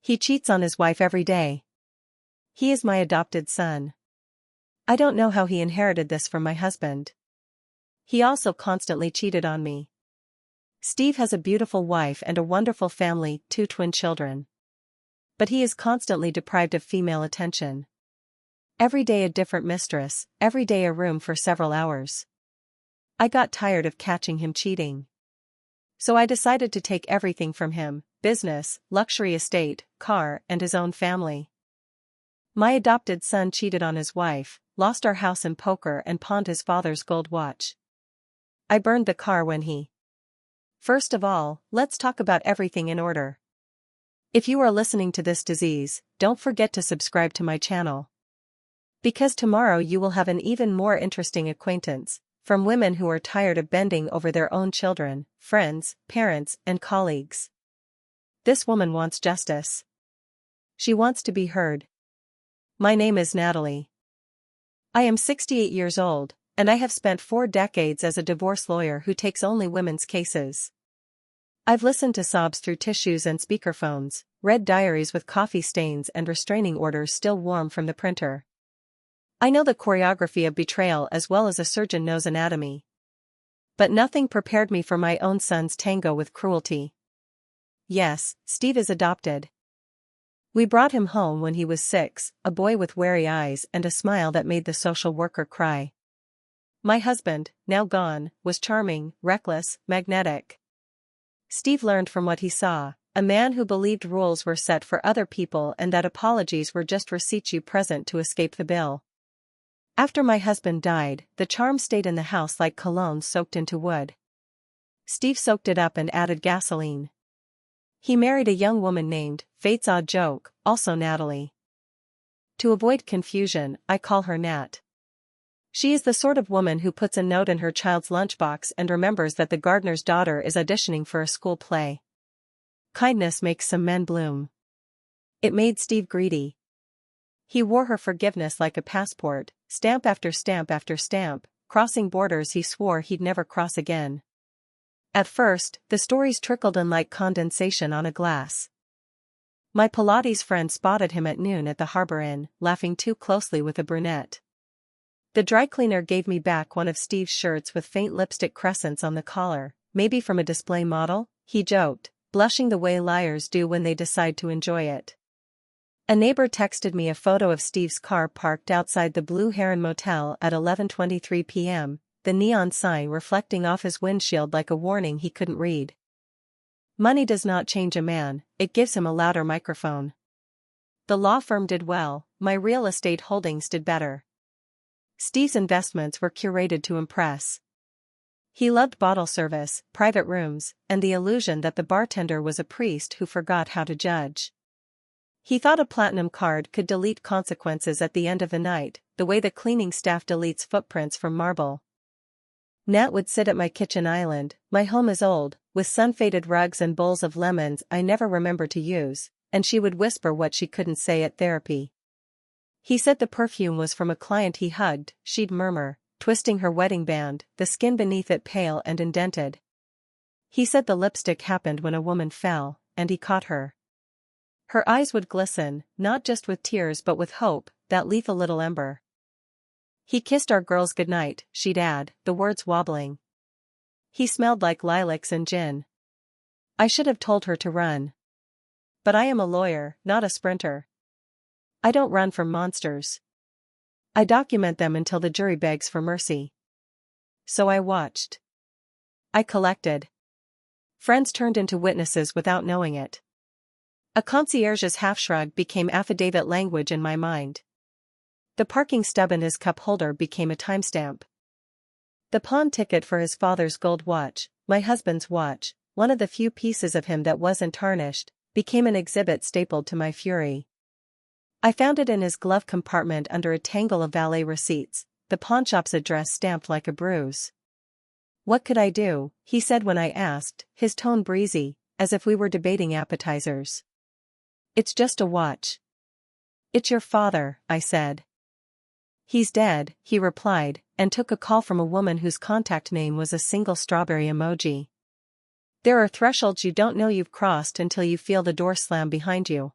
He cheats on his wife every day. He is my adopted son. I don't know how he inherited this from my husband. He also constantly cheated on me. Steve has a beautiful wife and a wonderful family, 2 twin children. But he is constantly deprived of female attention. Every day a different mistress, every day a room for several hours. I got tired of catching him cheating. So I decided to take everything from him: business, luxury estate, car, and his own family. My adopted son cheated on his wife, lost our house in poker, and pawned his father's gold watch. I burned the car when he... First of all, let's talk about everything in order. If you are listening to this disease, don't forget to subscribe to my channel. Because tomorrow you will have an even more interesting acquaintance, from women who are tired of bending over their own children, friends, parents, and colleagues. This woman wants justice. She wants to be heard. My name is Natalie. I am 68 years old, and I have spent 4 decades as a divorce lawyer who takes only women's cases. I've listened to sobs through tissues and speakerphones, read diaries with coffee stains and restraining orders still warm from the printer. I know the choreography of betrayal as well as a surgeon knows anatomy. But nothing prepared me for my own son's tango with cruelty. Yes, Steve is adopted. We brought him home when he was 6, a boy with wary eyes and a smile that made the social worker cry. My husband, now gone, was charming, reckless, magnetic. Steve learned from what he saw, a man who believed rules were set for other people and that apologies were just receipts you present to escape the bill. After my husband died, the charm stayed in the house like cologne soaked into wood. Steve soaked it up and added gasoline. He married a young woman named, fate's odd joke, also Natalie. To avoid confusion, I call her Nat. She is the sort of woman who puts a note in her child's lunchbox and remembers that the gardener's daughter is auditioning for a school play. Kindness makes some men bloom. It made Steve greedy. He wore her forgiveness like a passport, stamp after stamp after stamp, crossing borders he swore he'd never cross again. At first, the stories trickled in like condensation on a glass. My Pilates friend spotted him at noon at the Harbor Inn, laughing too closely with a brunette. The dry cleaner gave me back one of Steve's shirts with faint lipstick crescents on the collar, maybe from a display model, he joked, blushing the way liars do when they decide to enjoy it. A neighbor texted me a photo of Steve's car parked outside the Blue Heron Motel at 11:23 p.m., the neon sign reflecting off his windshield like a warning he couldn't read. Money does not change a man, it gives him a louder microphone. The law firm did well, my real estate holdings did better. Steve's investments were curated to impress. He loved bottle service, private rooms, and the illusion that the bartender was a priest who forgot how to judge. He thought a platinum card could delete consequences at the end of the night, the way the cleaning staff deletes footprints from marble. Nat would sit at my kitchen island, my home is old, with sun-faded rugs and bowls of lemons I never remember to use, and she would whisper what she couldn't say at therapy. He said the perfume was from a client he hugged, she'd murmur, twisting her wedding band, the skin beneath it pale and indented. He said the lipstick happened when a woman fell, and he caught her. Her eyes would glisten, not just with tears but with hope, that lethal little ember. He kissed our girls goodnight, she'd add, the words wobbling. He smelled like lilacs and gin. I should have told her to run. But I am a lawyer, not a sprinter. I don't run from monsters. I document them until the jury begs for mercy. So I watched. I collected. Friends turned into witnesses without knowing it. A concierge's half-shrug became affidavit language in my mind. The parking stub in his cup holder became a timestamp. The pawn ticket for his father's gold watch, my husband's watch, one of the few pieces of him that wasn't tarnished, became an exhibit stapled to my fury. I found it in his glove compartment under a tangle of valet receipts, the pawnshop's address stamped like a bruise. What could I do? He said when I asked, his tone breezy, as if we were debating appetizers. It's just a watch. It's your father, I said. He's dead, he replied, and took a call from a woman whose contact name was a single strawberry emoji. There are thresholds you don't know you've crossed until you feel the door slam behind you.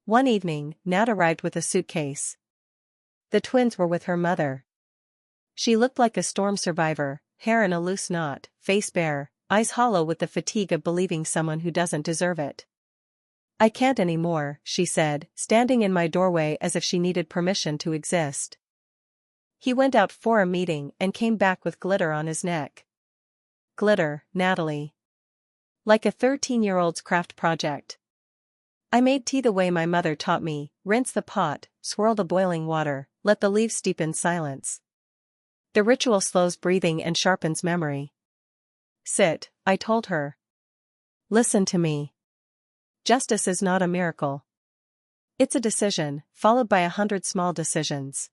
One evening, Nat arrived with a suitcase. The twins were with her mother. She looked like a storm survivor, hair in a loose knot, face bare, eyes hollow with the fatigue of believing someone who doesn't deserve it. "I can't anymore," she said, standing in my doorway as if she needed permission to exist. He went out for a meeting and came back with glitter on his neck. Glitter, Natalie. Like a 13-year-old's craft project. I made tea the way my mother taught me, rinse the pot, swirl the boiling water, let the leaves steep in silence. The ritual slows breathing and sharpens memory. "Sit," I told her. "Listen to me. Justice is not a miracle. It's a decision, followed by 100 small decisions."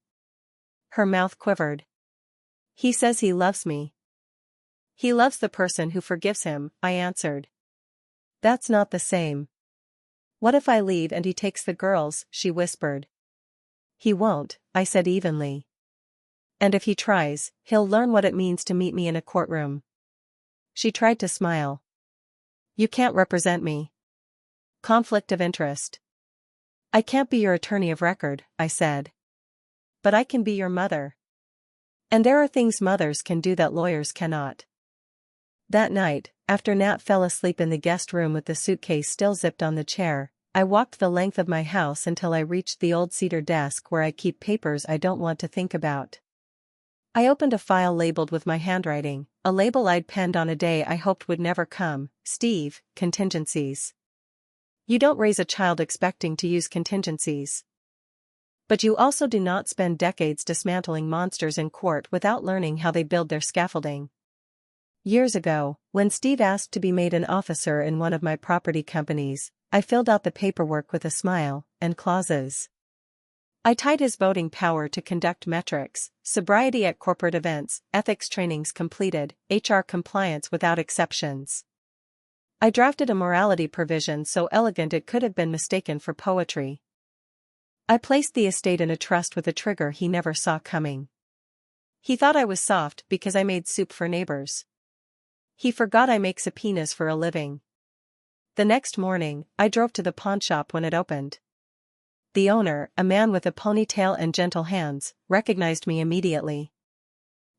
Her mouth quivered. "He says he loves me." "He loves the person who forgives him," I answered. "That's not the same." "What if I leave and he takes the girls?" she whispered. "He won't," I said evenly. "And if he tries, he'll learn what it means to meet me in a courtroom." She tried to smile. "You can't represent me." Conflict of interest. "I can't be your attorney of record," I said. "But I can be your mother. And there are things mothers can do that lawyers cannot." That night, after Nat fell asleep in the guest room with the suitcase still zipped on the chair, I walked the length of my house until I reached the old cedar desk where I keep papers I don't want to think about. I opened a file labeled with my handwriting, a label I'd penned on a day I hoped would never come: Steve, contingencies. You don't raise a child expecting to use contingencies. But you also do not spend decades dismantling monsters in court without learning how they build their scaffolding. Years ago, when Steve asked to be made an officer in one of my property companies, I filled out the paperwork with a smile and clauses. I tied his voting power to conduct metrics, sobriety at corporate events, ethics trainings completed, HR compliance without exceptions. I drafted a morality provision so elegant it could have been mistaken for poetry. I placed the estate in a trust with a trigger he never saw coming. He thought I was soft because I made soup for neighbors. He forgot I make subpoenas for a living. The next morning, I drove to the pawnshop when it opened. The owner, a man with a ponytail and gentle hands, recognized me immediately.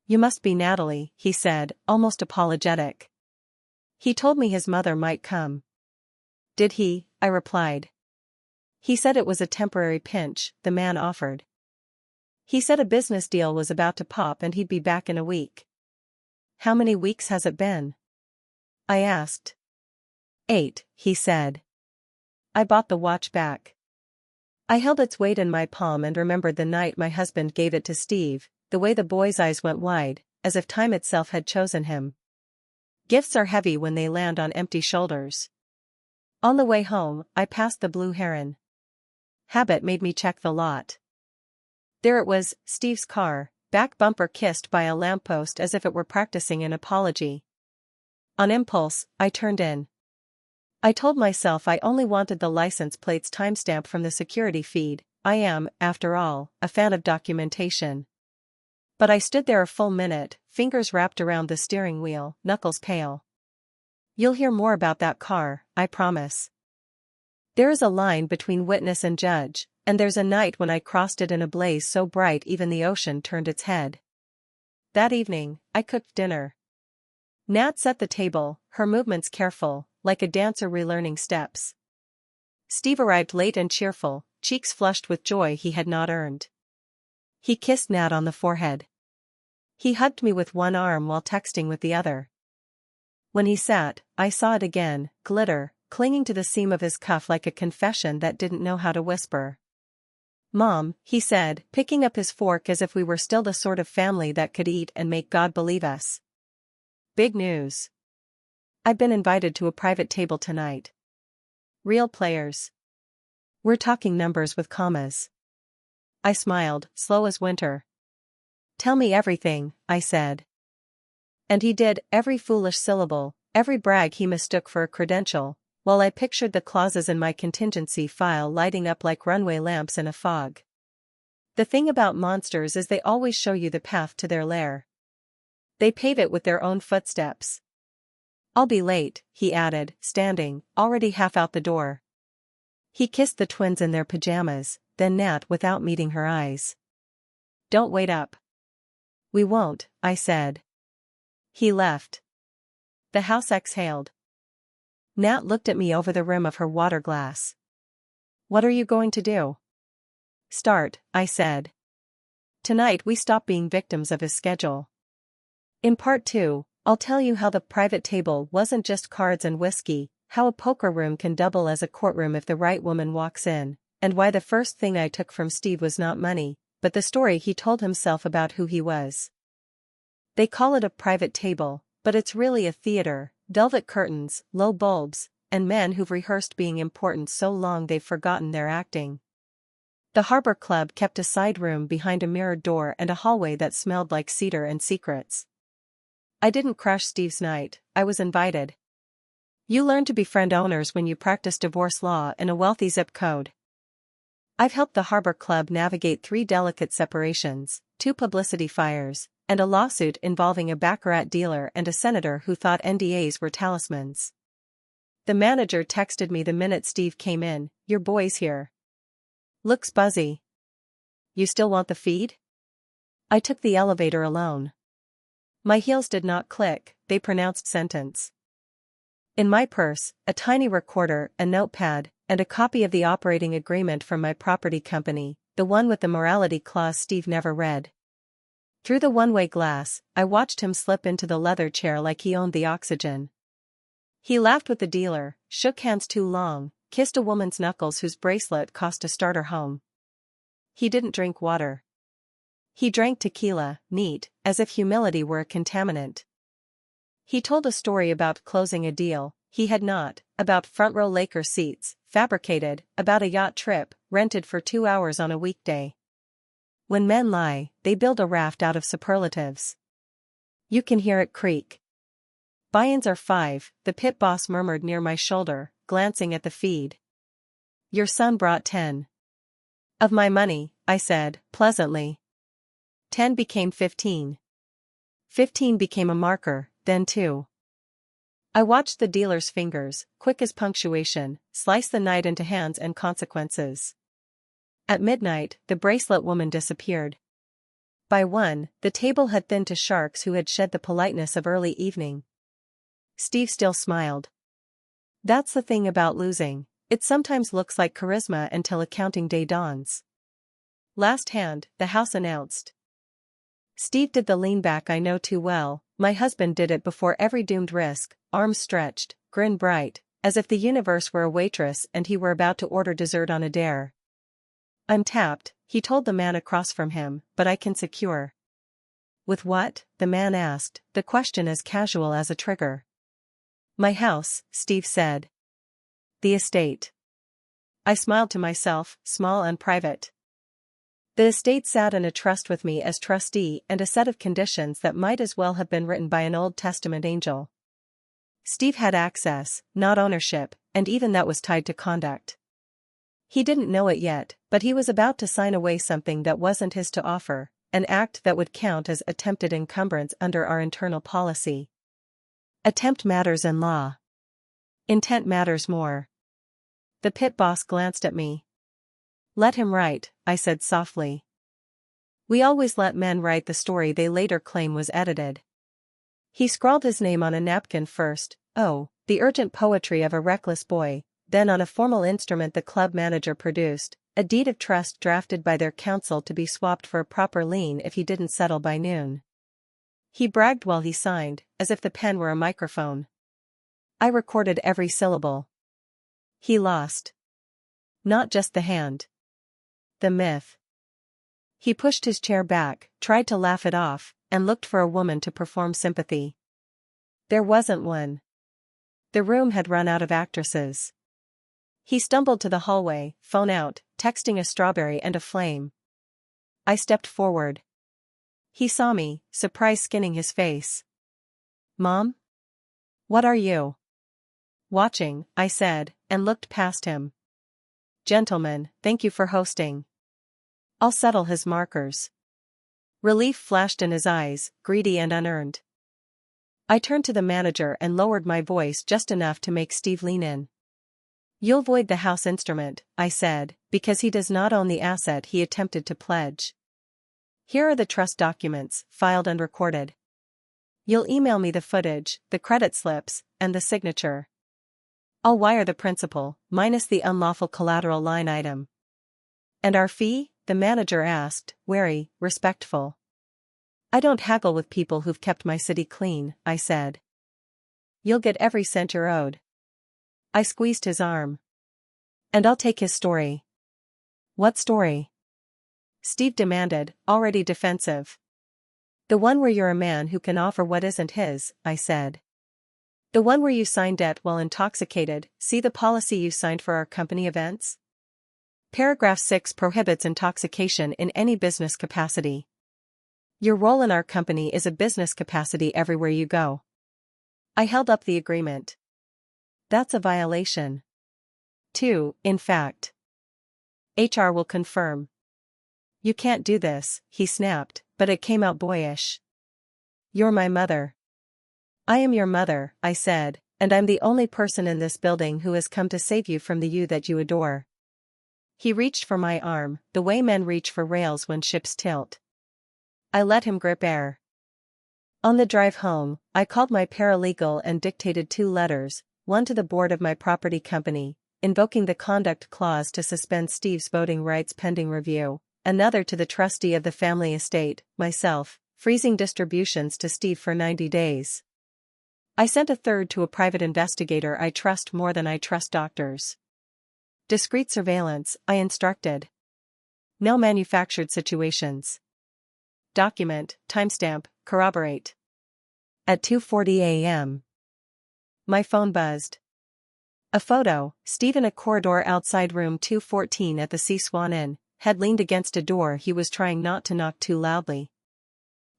"You must be Natalie," he said, almost apologetic. "He told me his mother might come." "Did he?" I replied. "He said it was a temporary pinch," the man offered. "He said a business deal was about to pop and he'd be back in a week." "How many weeks has it been?" I asked. 8, he said. I bought the watch back. I held its weight in my palm and remembered the night my husband gave it to Steve, the way the boy's eyes went wide, as if time itself had chosen him. Gifts are heavy when they land on empty shoulders. On the way home, I passed the Blue Heron. Habit made me check the lot. There it was, Steve's car, back bumper kissed by a lamppost as if it were practicing an apology. On impulse, I turned in. I told myself I only wanted the license plate's timestamp from the security feed. I am, after all, a fan of documentation. But I stood there a full minute, fingers wrapped around the steering wheel, knuckles pale. "You'll hear more about that car, I promise. There is a line between witness and judge, and there's a night when I crossed it in a blaze so bright even the ocean turned its head." That evening, I cooked dinner. Nat set the table, her movements careful, like a dancer relearning steps. Steve arrived late and cheerful, cheeks flushed with joy he had not earned. He kissed Nat on the forehead. He hugged me with one arm while texting with the other. When he sat, I saw it again, glitter, clinging to the seam of his cuff like a confession that didn't know how to whisper. "Mom," he said, picking up his fork as if we were still the sort of family that could eat and make God believe us. "Big news. I've been invited to a private table tonight. Real players. We're talking numbers with commas." I smiled, slow as winter. "Tell me everything," I said. And he did, every foolish syllable, every brag he mistook for a credential, while I pictured the clauses in my contingency file lighting up like runway lamps in a fog. The thing about monsters is they always show you the path to their lair. They pave it with their own footsteps. "I'll be late," he added, standing, already half out the door. He kissed the twins in their pajamas, then Nat without meeting her eyes. Don't wait up. We won't, I said. He left. The house exhaled. Nat looked at me over the rim of her water glass. What are you going to do? Start, I said. Tonight we stop being victims of his schedule. In part 2, I'll tell you how the private table wasn't just cards and whiskey, how a poker room can double as a courtroom if the right woman walks in, and why the first thing I took from Steve was not money, but the story he told himself about who he was. They call it a private table, but it's really a theater, velvet curtains, low bulbs, and men who've rehearsed being important so long they've forgotten their acting. The Harbor Club kept a side room behind a mirrored door and a hallway that smelled like cedar and secrets. I didn't crush Steve's night, I was invited. You learn to befriend owners when you practice divorce law in a wealthy zip code. I've helped the Harbor Club navigate 3 delicate separations, 2 publicity fires, and a lawsuit involving a baccarat dealer and a senator who thought NDAs were talismans. The manager texted me the minute Steve came in, "Your boy's here. Looks buzzy. You still want the feed?" I took the elevator alone. My heels did not click, they pronounced sentence. In my purse, a tiny recorder, a notepad, and a copy of the operating agreement from my property company, the one with the morality clause Steve never read. Through the one-way glass, I watched him slip into the leather chair like he owned the oxygen. He laughed with the dealer, shook hands too long, kissed a woman's knuckles whose bracelet cost a starter home. He didn't drink water. He drank tequila, neat, as if humility were a contaminant. He told a story about closing a deal he had not, about front-row Laker seats, fabricated, about a yacht trip, rented for 2 hours on a weekday. When men lie, they build a raft out of superlatives. You can hear it creak. Buy-ins are 5, the pit boss murmured near my shoulder, glancing at the feed. Your son brought 10. Of my money, I said, pleasantly. 10 became 15. 15 became a marker, then 2. I watched the dealer's fingers, quick as punctuation, slice the night into hands and consequences. At midnight, the bracelet woman disappeared. By 1, the table had thinned to sharks who had shed the politeness of early evening. Steve still smiled. That's the thing about losing, it sometimes looks like charisma until accounting day dawns. Last hand, the house announced. Steve did the lean back I know too well, my husband did it before every doomed risk, arms stretched, grin bright, as if the universe were a waitress and he were about to order dessert on a dare. I'm tapped, he told the man across from him, but I can secure. With what? The man asked, the question as casual as a trigger. My house, Steve said. The estate. I smiled to myself, small and private. The estate sat in a trust with me as trustee and a set of conditions that might as well have been written by an Old Testament angel. Steve had access, not ownership, and even that was tied to conduct. He didn't know it yet, but he was about to sign away something that wasn't his to offer, an act that would count as attempted encumbrance under our internal policy. Attempt matters in law. Intent matters more. The pit boss glanced at me. Let him write, I said softly. We always let men write the story they later claim was edited. He scrawled his name on a napkin first, the urgent poetry of a reckless boy, then on a formal instrument the club manager produced, a deed of trust drafted by their counsel to be swapped for a proper lien if he didn't settle by noon. He bragged while he signed, as if the pen were a microphone. I recorded every syllable. He lost. Not just the hand. The myth. He pushed his chair back, tried to laugh it off, and looked for a woman to perform sympathy. There wasn't one. The room had run out of actresses. He stumbled to the hallway, phone out, texting a strawberry and a flame. I stepped forward. He saw me, surprise skinning his face. Mom? What are you? Watching, I said, and looked past him. Gentlemen, thank you for hosting. I'll settle his markers. Relief flashed in his eyes, greedy and unearned. I turned to the manager and lowered my voice just enough to make Steve lean in. You'll void the house instrument, I said, because he does not own the asset he attempted to pledge. Here are the trust documents, filed and recorded. You'll email me the footage, the credit slips, and the signature. I'll wire the principal, minus the unlawful collateral line item. And our fee? The manager asked, wary, respectful. I don't haggle with people who've kept my city clean, I said. You'll get every cent you're owed. I squeezed his arm. And I'll take his story. What story? Steve demanded, already defensive. The one where you're a man who can offer what isn't his, I said. The one where you sign debt while intoxicated. See the policy you signed for our company events? Paragraph 6 prohibits intoxication in any business capacity. Your role in our company is a business capacity everywhere you go. I held up the agreement. That's a violation. 2, in fact. HR will confirm. You can't do this, he snapped, but it came out boyish. You're my mother. I am your mother, I said, and I'm the only person in this building who has come to save you from the you that you adore. He reached for my arm, the way men reach for rails when ships tilt. I let him grip air. On the drive home, I called my paralegal and dictated 2 letters, one to the board of my property company, invoking the conduct clause to suspend Steve's voting rights pending review, another to the trustee of the family estate, myself, freezing distributions to Steve for 90 days. I sent a third to a private investigator I trust more than I trust doctors. Discreet surveillance, I instructed. No manufactured situations. Document, timestamp, corroborate. At 2:40 a.m. My phone buzzed. A photo, Steve in a corridor outside room 214 at the Sea Swan Inn, had leaned against a door he was trying not to knock too loudly.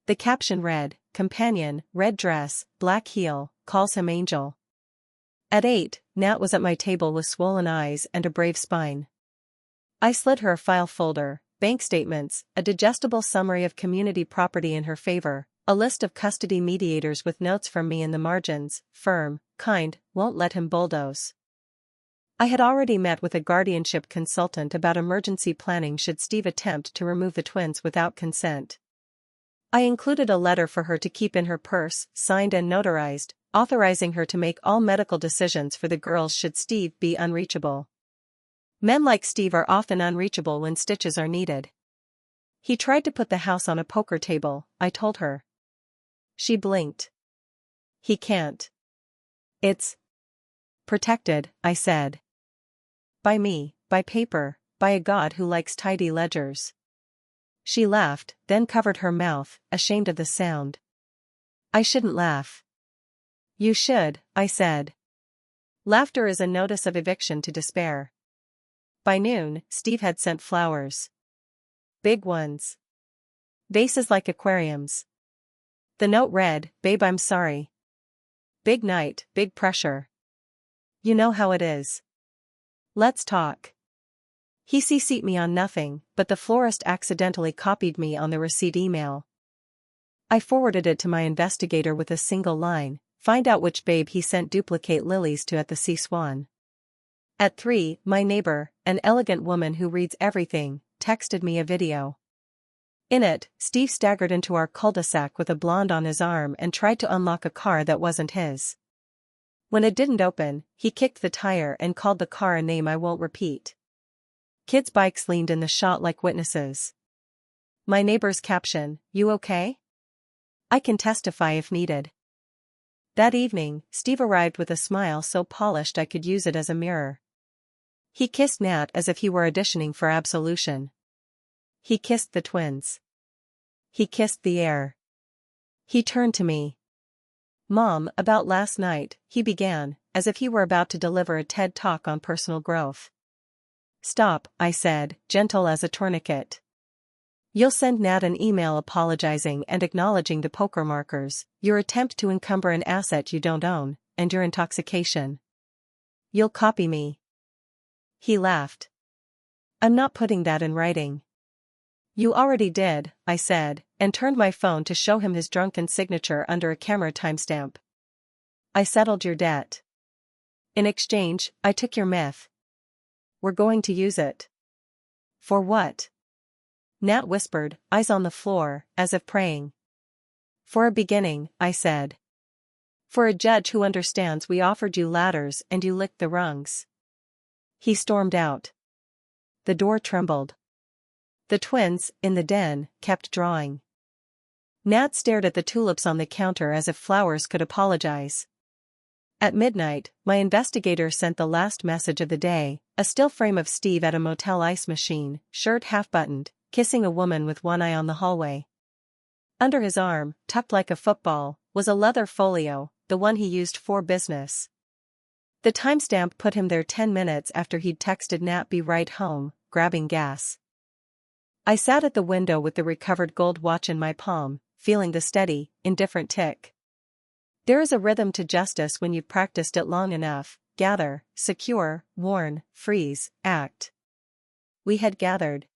The caption read, companion, red dress, black heel, calls him Angel. At 8, Nat was at my table with swollen eyes and a brave spine. I slid her a file folder, bank statements, a digestible summary of community property in her favor, a list of custody mediators with notes from me in the margins, firm, kind, won't let him bulldoze. I had already met with a guardianship consultant about emergency planning should Steve attempt to remove the twins without consent. I included a letter for her to keep in her purse, signed and notarized, authorizing her to make all medical decisions for the girls should Steve be unreachable. Men like Steve are often unreachable when stitches are needed. He tried to put the house on a poker table, I told her. She blinked. He can't. It's protected, I said. By me, by paper, by a god who likes tidy ledgers. She laughed, then covered her mouth, ashamed of the sound. I shouldn't laugh. You should, I said. Laughter is a notice of eviction to despair. By noon, Steve had sent flowers. Big ones. Vases like aquariums. The note read, Babe, I'm sorry. Big night, big pressure. You know how it is. Let's talk. He CC'd me on nothing, but the florist accidentally copied me on the receipt email. I forwarded it to my investigator with a single line, find out which babe he sent duplicate lilies to at the Sea Swan. At 3, my neighbor, an elegant woman who reads everything, texted me a video. In it, Steve staggered into our cul-de-sac with a blonde on his arm and tried to unlock a car that wasn't his. When it didn't open, he kicked the tire and called the car a name I won't repeat. Kids' bikes leaned in the shot like witnesses. My neighbor's caption, you okay? I can testify if needed. That evening, Steve arrived with a smile so polished I could use it as a mirror. He kissed Nat as if he were auditioning for absolution. He kissed the twins. He kissed the air. He turned to me. Mom, about last night, he began, as if he were about to deliver a TED talk on personal growth. Stop, I said, gentle as a tourniquet. You'll send Nat an email apologizing and acknowledging the poker markers, your attempt to encumber an asset you don't own, and your intoxication. You'll copy me. He laughed. I'm not putting that in writing. You already did, I said, and turned my phone to show him his drunken signature under a camera timestamp. I settled your debt. In exchange, I took your myth. We're going to use it. For what? Nat whispered, eyes on the floor, as if praying. For a beginning, I said. For a judge who understands we offered you ladders and you licked the rungs. He stormed out. The door trembled. The twins, in the den, kept drawing. Nat stared at the tulips on the counter as if flowers could apologize. At midnight, my investigator sent the last message of the day, a still frame of Steve at a motel ice machine, shirt half-buttoned, kissing a woman with one eye on the hallway. Under his arm, tucked like a football, was a leather folio, the one he used for business. The timestamp put him there 10 minutes after he'd texted Nat be right home, grabbing gas. I sat at the window with the recovered gold watch in my palm, feeling the steady, indifferent tick. There is a rhythm to justice when you've practiced it long enough: gather, secure, warn, freeze, act. We had gathered.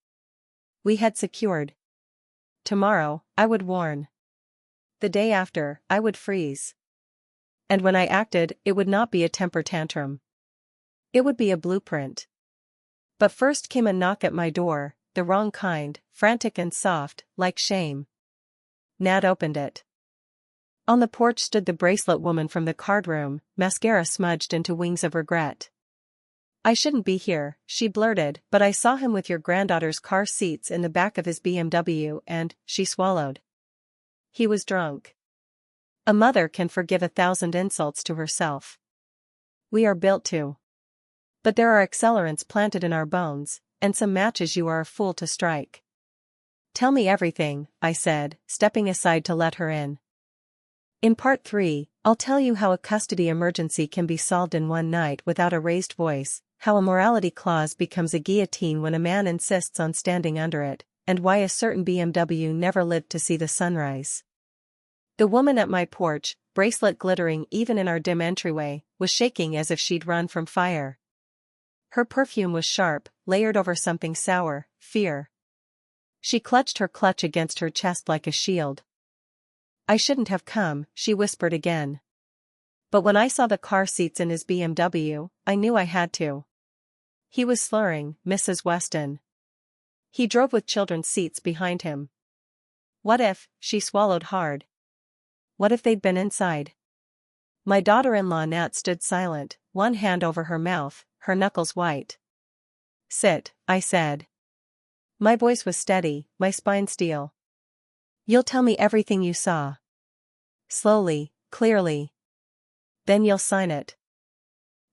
We had secured. Tomorrow, I would warn. The day after, I would freeze. And when I acted, it would not be a temper tantrum. It would be a blueprint. But first came a knock at my door, the wrong kind, frantic and soft, like shame. Nat opened it. On the porch stood the bracelet woman from the card room, mascara smudged into wings of regret. I shouldn't be here, she blurted, but I saw him with your granddaughter's car seats in the back of his BMW and, she swallowed. He was drunk. A mother can forgive 1,000 insults to herself. We are built to. But there are accelerants planted in our bones, and some matches you are a fool to strike. Tell me everything, I said, stepping aside to let her in. In part 3, I'll tell you how a custody emergency can be solved in one night without a raised voice, how a morality clause becomes a guillotine when a man insists on standing under it, and why a certain BMW never lived to see the sunrise. The woman at my porch, bracelet glittering even in our dim entryway, was shaking as if she'd run from fire. Her perfume was sharp, layered over something sour, fear. She clutched her clutch against her chest like a shield. I shouldn't have come, she whispered again. But when I saw the car seats in his BMW, I knew I had to. He was slurring, Mrs. Weston. He drove with children's seats behind him. What if, she swallowed hard. What if they'd been inside? My daughter-in-law Nat stood silent, one hand over her mouth, her knuckles white. Sit, I said. My voice was steady, my spine steel. You'll tell me everything you saw. Slowly, clearly. Then you'll sign it.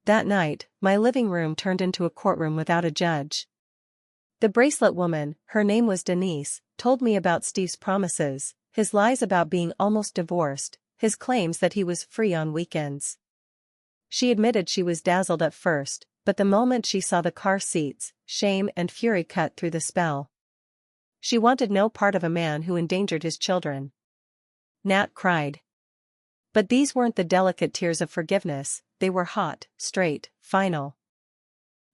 That night, my living room turned into a courtroom without a judge. The bracelet woman, her name was Denise, told me about Steve's promises, his lies about being almost divorced, his claims that he was free on weekends. She admitted she was dazzled at first, but the moment she saw the car seats, shame and fury cut through the spell. She wanted no part of a man who endangered his children. Nat cried. But these weren't the delicate tears of forgiveness, they were hot, straight, final.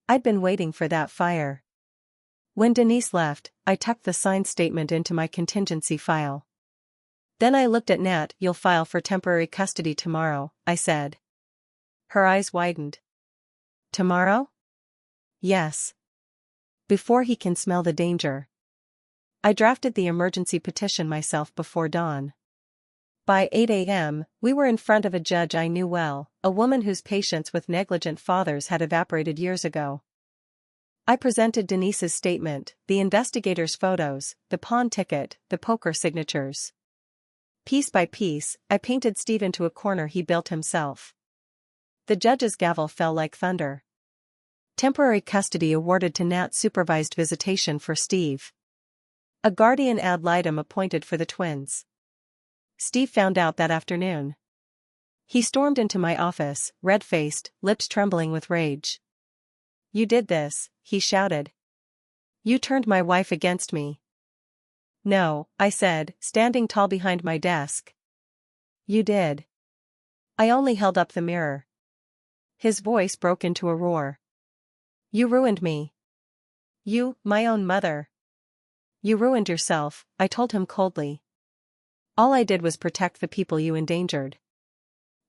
I'd been waiting for that fire. When Denise left, I tucked the signed statement into my contingency file. Then I looked at Nat. You'll file for temporary custody tomorrow, I said. Her eyes widened. Tomorrow? Yes. Before he can smell the danger. I drafted the emergency petition myself before dawn. By 8 a.m., we were in front of a judge I knew well, a woman whose patience with negligent fathers had evaporated years ago. I presented Denise's statement, the investigator's photos, the pawn ticket, the poker signatures. Piece by piece, I painted Steve into a corner he built himself. The judge's gavel fell like thunder. Temporary custody awarded to Nat, supervised visitation for Steve. A guardian ad litem appointed for the twins. Steve found out that afternoon. He stormed into my office, red-faced, lips trembling with rage. You did this, he shouted. You turned my wife against me. No, I said, standing tall behind my desk. You did. I only held up the mirror. His voice broke into a roar. You ruined me. You, my own mother. You ruined yourself, I told him coldly. All I did was protect the people you endangered.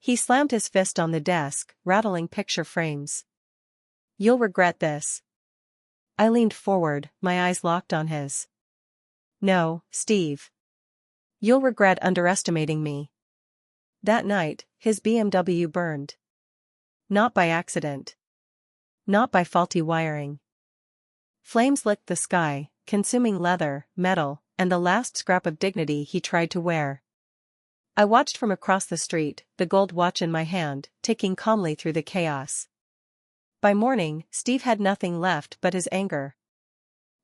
He slammed his fist on the desk, rattling picture frames. "You'll regret this." I leaned forward, my eyes locked on his. "No, Steve. You'll regret underestimating me." That night, his BMW burned. Not by accident. Not by faulty wiring. Flames licked the sky, consuming leather, metal, and the last scrap of dignity he tried to wear. I watched from across the street, the gold watch in my hand, ticking calmly through the chaos. By morning, Steve had nothing left but his anger.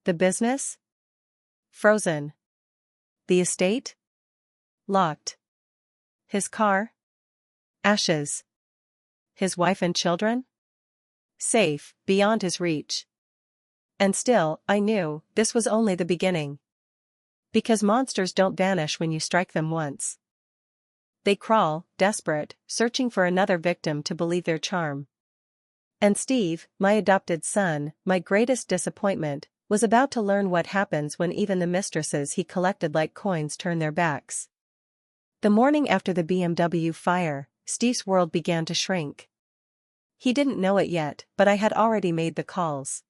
The business? Frozen. The estate? Locked. His car? Ashes. His wife and children? Safe, beyond his reach. And still, I knew, this was only the beginning. Because monsters don't vanish when you strike them once. They crawl, desperate, searching for another victim to believe their charm. And Steve, my adopted son, my greatest disappointment, was about to learn what happens when even the mistresses he collected like coins turn their backs. The morning after the BMW fire, Steve's world began to shrink. He didn't know it yet, but I had already made the calls.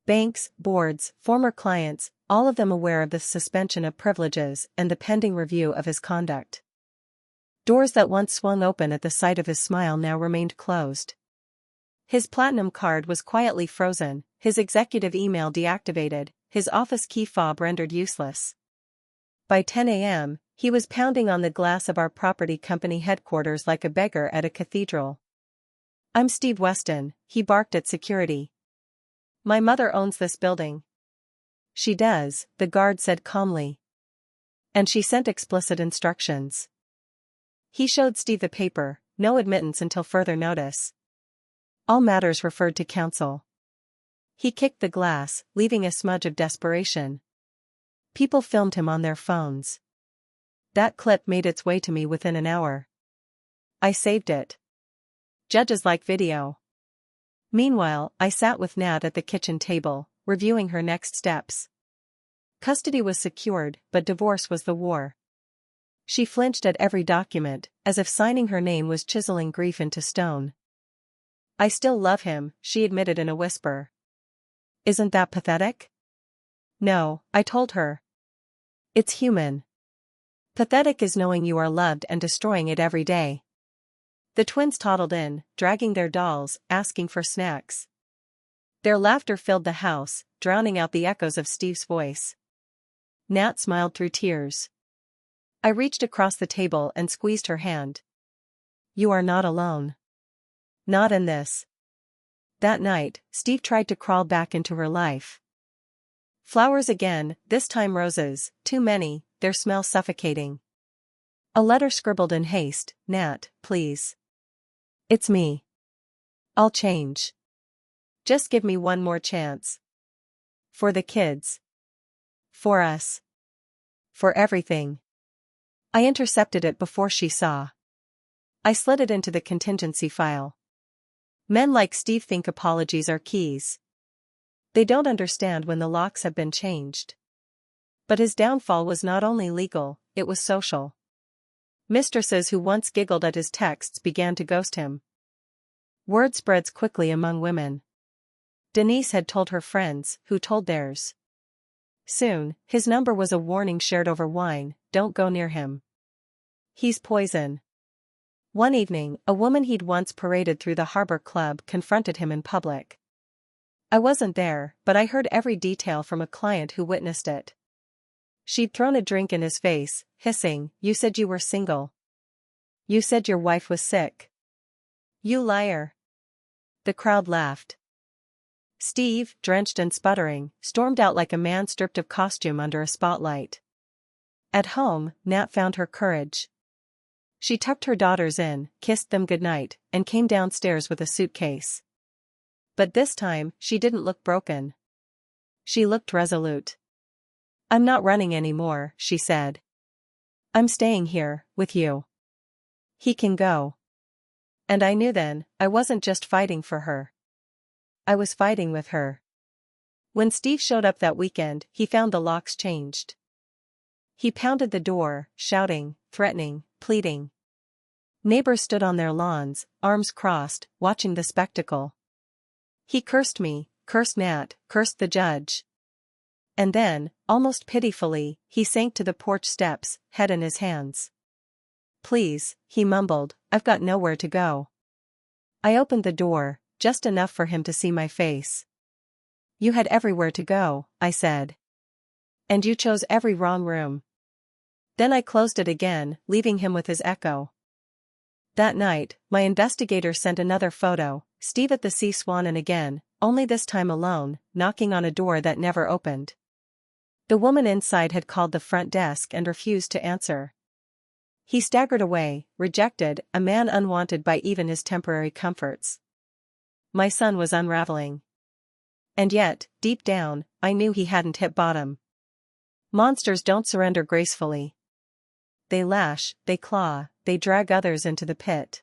Banks, boards, former clients, all of them aware of the suspension of privileges and the pending review of his conduct. Doors that once swung open at the sight of his smile now remained closed. His platinum card was quietly frozen, his executive email deactivated, his office key fob rendered useless. By 10 a.m., he was pounding on the glass of our property company headquarters like a beggar at a cathedral. "I'm Steve Weston," he barked at security. "My mother owns this building." "She does," the guard said calmly. "And she sent explicit instructions." He showed Steve the paper, no admittance until further notice. All matters referred to counsel. He kicked the glass, leaving a smudge of desperation. People filmed him on their phones. That clip made its way to me within an hour. I saved it. Judges like video. Meanwhile, I sat with Nat at the kitchen table, reviewing her next steps. Custody was secured, but divorce was the war. She flinched at every document, as if signing her name was chiseling grief into stone. "I still love him," she admitted in a whisper. "Isn't that pathetic?" "No," I told her. "It's human. Pathetic is knowing you are loved and destroying it every day." The twins toddled in, dragging their dolls, asking for snacks. Their laughter filled the house, drowning out the echoes of Steve's voice. Nat smiled through tears. I reached across the table and squeezed her hand. "You are not alone. Not in this." That night, Steve tried to crawl back into her life. Flowers again, this time roses, too many, their smell suffocating. A letter scribbled in haste, "Nat, please. It's me. I'll change. Just give me one more chance. For the kids. For us. For everything." I intercepted it before she saw. I slid it into the contingency file. Men like Steve think apologies are keys. They don't understand when the locks have been changed. But his downfall was not only legal, it was social. Mistresses who once giggled at his texts began to ghost him. Word spreads quickly among women. Denise had told her friends, who told theirs. Soon, his number was a warning shared over wine: "Don't go near him. He's poison." One evening, a woman he'd once paraded through the Harbor Club confronted him in public. I wasn't there, but I heard every detail from a client who witnessed it. She'd thrown a drink in his face, hissing, "You said you were single. You said your wife was sick. You liar." The crowd laughed. Steve, drenched and sputtering, stormed out like a man stripped of costume under a spotlight. At home, Nat found her courage. She tucked her daughters in, kissed them goodnight, and came downstairs with a suitcase. But this time, she didn't look broken. She looked resolute. "I'm not running anymore," she said. "I'm staying here, with you. He can go." And I knew then, I wasn't just fighting for her. I was fighting with her. When Steve showed up that weekend, he found the locks changed. He pounded the door, shouting, threatening, pleading. Neighbors stood on their lawns, arms crossed, watching the spectacle. He cursed me, cursed Nat, cursed the judge. And then, almost pitifully, he sank to the porch steps, head in his hands. "Please," he mumbled, "I've got nowhere to go." I opened the door, just enough for him to see my face. "You had everywhere to go," I said. "And you chose every wrong room." Then I closed it again, leaving him with his echo. That night, my investigator sent another photo, Steve at the Sea Swannon again, only this time alone, knocking on a door that never opened. The woman inside had called the front desk and refused to answer. He staggered away, rejected, a man unwanted by even his temporary comforts. My son was unraveling. And yet, deep down, I knew he hadn't hit bottom. Monsters don't surrender gracefully. They lash, they claw, they drag others into the pit.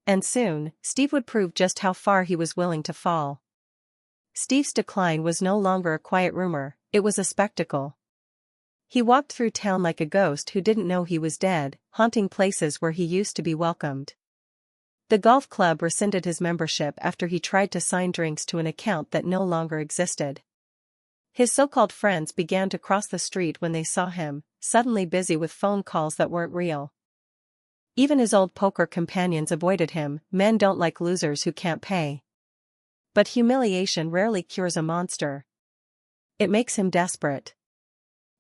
And soon, Steve would prove just how far he was willing to fall. Steve's decline was no longer a quiet rumor, it was a spectacle. He walked through town like a ghost who didn't know he was dead, haunting places where he used to be welcomed. The golf club rescinded his membership after he tried to sign drinks to an account that no longer existed. His so-called friends began to cross the street when they saw him, suddenly busy with phone calls that weren't real. Even his old poker companions avoided him, men don't like losers who can't pay. But humiliation rarely cures a monster. It makes him desperate.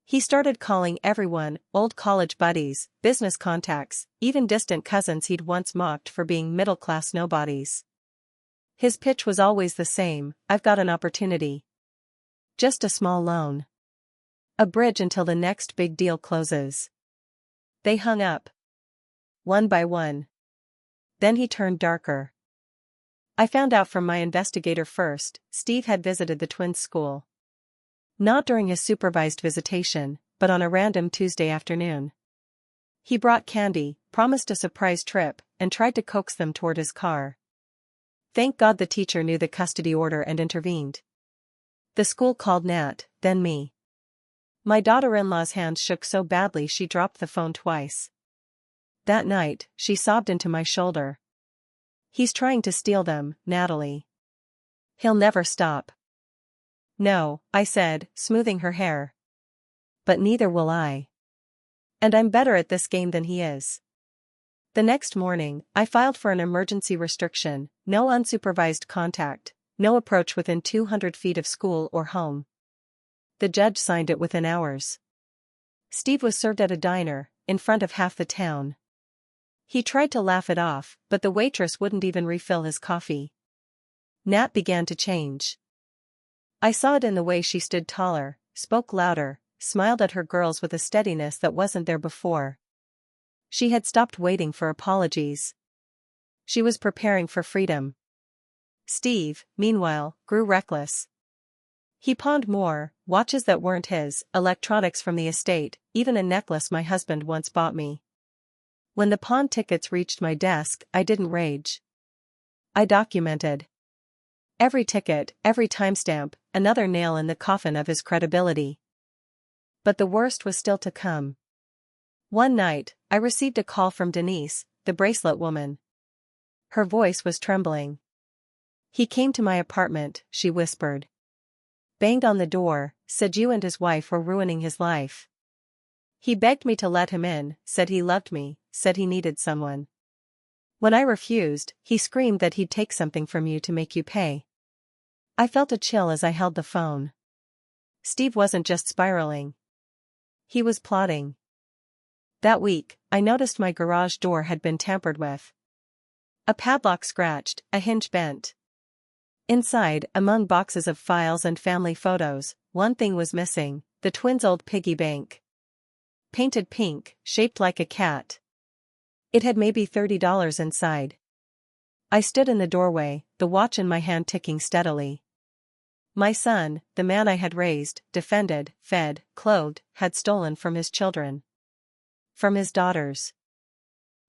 He started calling everyone, old college buddies, business contacts, even distant cousins he'd once mocked for being middle-class nobodies. His pitch was always the same: "I've got an opportunity. Just a small loan. A bridge until the next big deal closes." They hung up. One by one. Then he turned darker. I found out from my investigator first, Steve had visited the twins' school. Not during his supervised visitation, but on a random Tuesday afternoon. He brought candy, promised a surprise trip, and tried to coax them toward his car. Thank God the teacher knew the custody order and intervened. The school called Nat, then me. My daughter-in-law's hands shook so badly she dropped the phone twice. That night, she sobbed into my shoulder. "He's trying to steal them, Natalie. He'll never stop." "No," I said, smoothing her hair. "But neither will I. And I'm better at this game than he is." The next morning, I filed for an emergency restriction: no unsupervised contact, no approach within 200 feet of school or home. The judge signed it within hours. Steve was served at a diner, in front of half the town. He tried to laugh it off, but the waitress wouldn't even refill his coffee. Nat began to change. I saw it in the way she stood taller, spoke louder, smiled at her girls with a steadiness that wasn't there before. She had stopped waiting for apologies. She was preparing for freedom. Steve, meanwhile, grew reckless. He pawned more: watches that weren't his, electronics from the estate, even a necklace my husband once bought me. When the pawn tickets reached my desk, I didn't rage. I documented. Every ticket, every timestamp, another nail in the coffin of his credibility. But the worst was still to come. One night, I received a call from Denise, the bracelet woman. Her voice was trembling. "He came to my apartment," she whispered. "Banged on the door, said you and his wife were ruining his life. He begged me to let him in, said he loved me, said he needed someone. When I refused, he screamed that he'd take something from you to make you pay." I felt a chill as I held the phone. Steve wasn't just spiraling. He was plotting. That week, I noticed my garage door had been tampered with. A padlock scratched, a hinge bent. Inside, among boxes of files and family photos, one thing was missing: the twins' old piggy bank. Painted pink, shaped like a cat. It had maybe $30 inside. I stood in the doorway, the watch in my hand ticking steadily. My son, the man I had raised, defended, fed, clothed, had stolen from his children. From his daughters.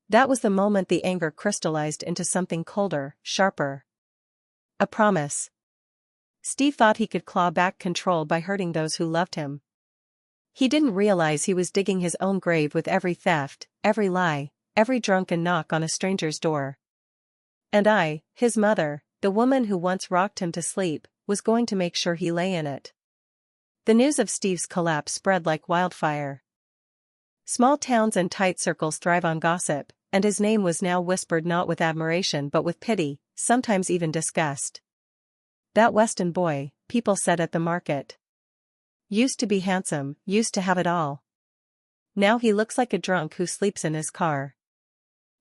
That was the moment the anger crystallized into something colder, sharper. A promise. Steve thought he could claw back control by hurting those who loved him. He didn't realize he was digging his own grave with every theft, every lie, every drunken knock on a stranger's door. And I, his mother, the woman who once rocked him to sleep, was going to make sure he lay in it. The news of Steve's collapse spread like wildfire. Small towns and tight circles thrive on gossip, and his name was now whispered not with admiration but with pity, sometimes even disgust. That Weston boy, people said at the market. Used to be handsome, used to have it all. Now he looks like a drunk who sleeps in his car.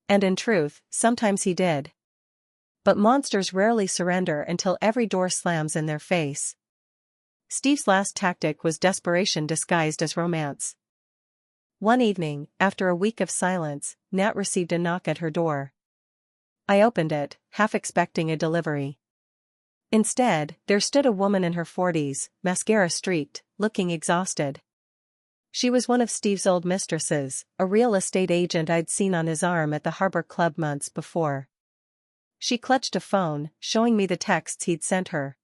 And in truth, sometimes he did. But monsters rarely surrender until every door slams in their face. Steve's last tactic was desperation disguised as romance. One evening, after a week of silence, Nat received a knock at her door. I opened it, half expecting a delivery. Instead, there stood a woman in her 40s, mascara streaked, looking exhausted. She was one of Steve's old mistresses, a real estate agent I'd seen on his arm at the Harbor Club months before. She clutched a phone, showing me the texts he'd sent her.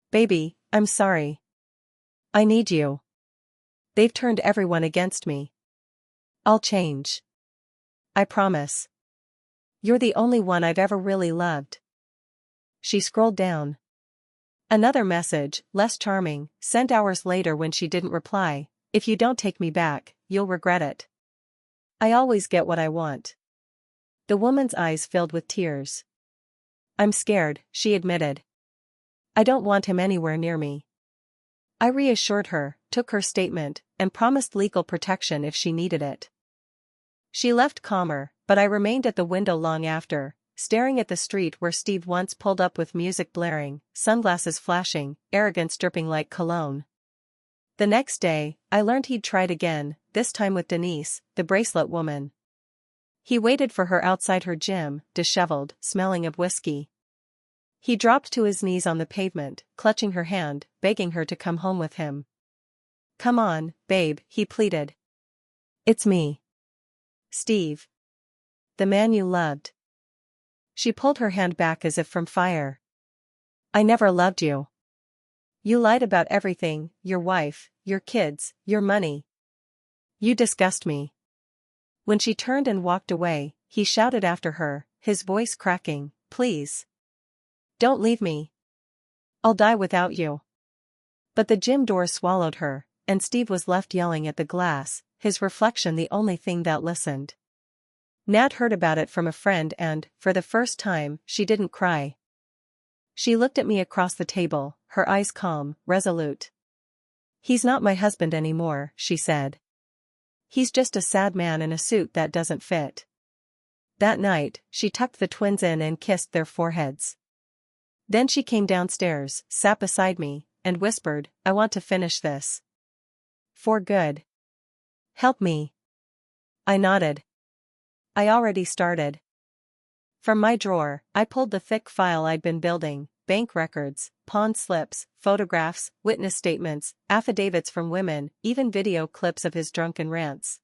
"Baby, I'm sorry. I need you. They've turned everyone against me. I'll change. I promise. You're the only one I've ever really loved." She scrolled down. Another message, less charming, sent hours later when she didn't reply. "If you don't take me back, you'll regret it. I always get what I want." The woman's eyes filled with tears. "I'm scared," she admitted. "I don't want him anywhere near me." I reassured her, took her statement, and promised legal protection if she needed it. She left calmer, but I remained at the window long after, staring at the street where Steve once pulled up with music blaring, sunglasses flashing, arrogance dripping like cologne. The next day, I learned he'd tried again, this time with Denise, the bracelet woman. He waited for her outside her gym, disheveled, smelling of whiskey. He dropped to his knees on the pavement, clutching her hand, begging her to come home with him. "Come on, babe," he pleaded. "It's me. Steve. The man you loved." She pulled her hand back as if from fire. "I never loved you. You lied about everything, your wife, your kids, your money. You disgust me." When she turned and walked away, he shouted after her, his voice cracking, "Please. Don't leave me. I'll die without you." But the gym door swallowed her, and Steve was left yelling at the glass, his reflection the only thing that listened. Nat heard about it from a friend and, for the first time, she didn't cry. She looked at me across the table, her eyes calm, resolute. "He's not my husband anymore," she said. "He's just a sad man in a suit that doesn't fit." That night, she tucked the twins in and kissed their foreheads. Then she came downstairs, sat beside me, and whispered, "I want to finish this. For good. Help me." I nodded. I already started. From my drawer, I pulled the thick file I'd been building, bank records, pawn slips, photographs, witness statements, affidavits from women, even video clips of his drunken rants.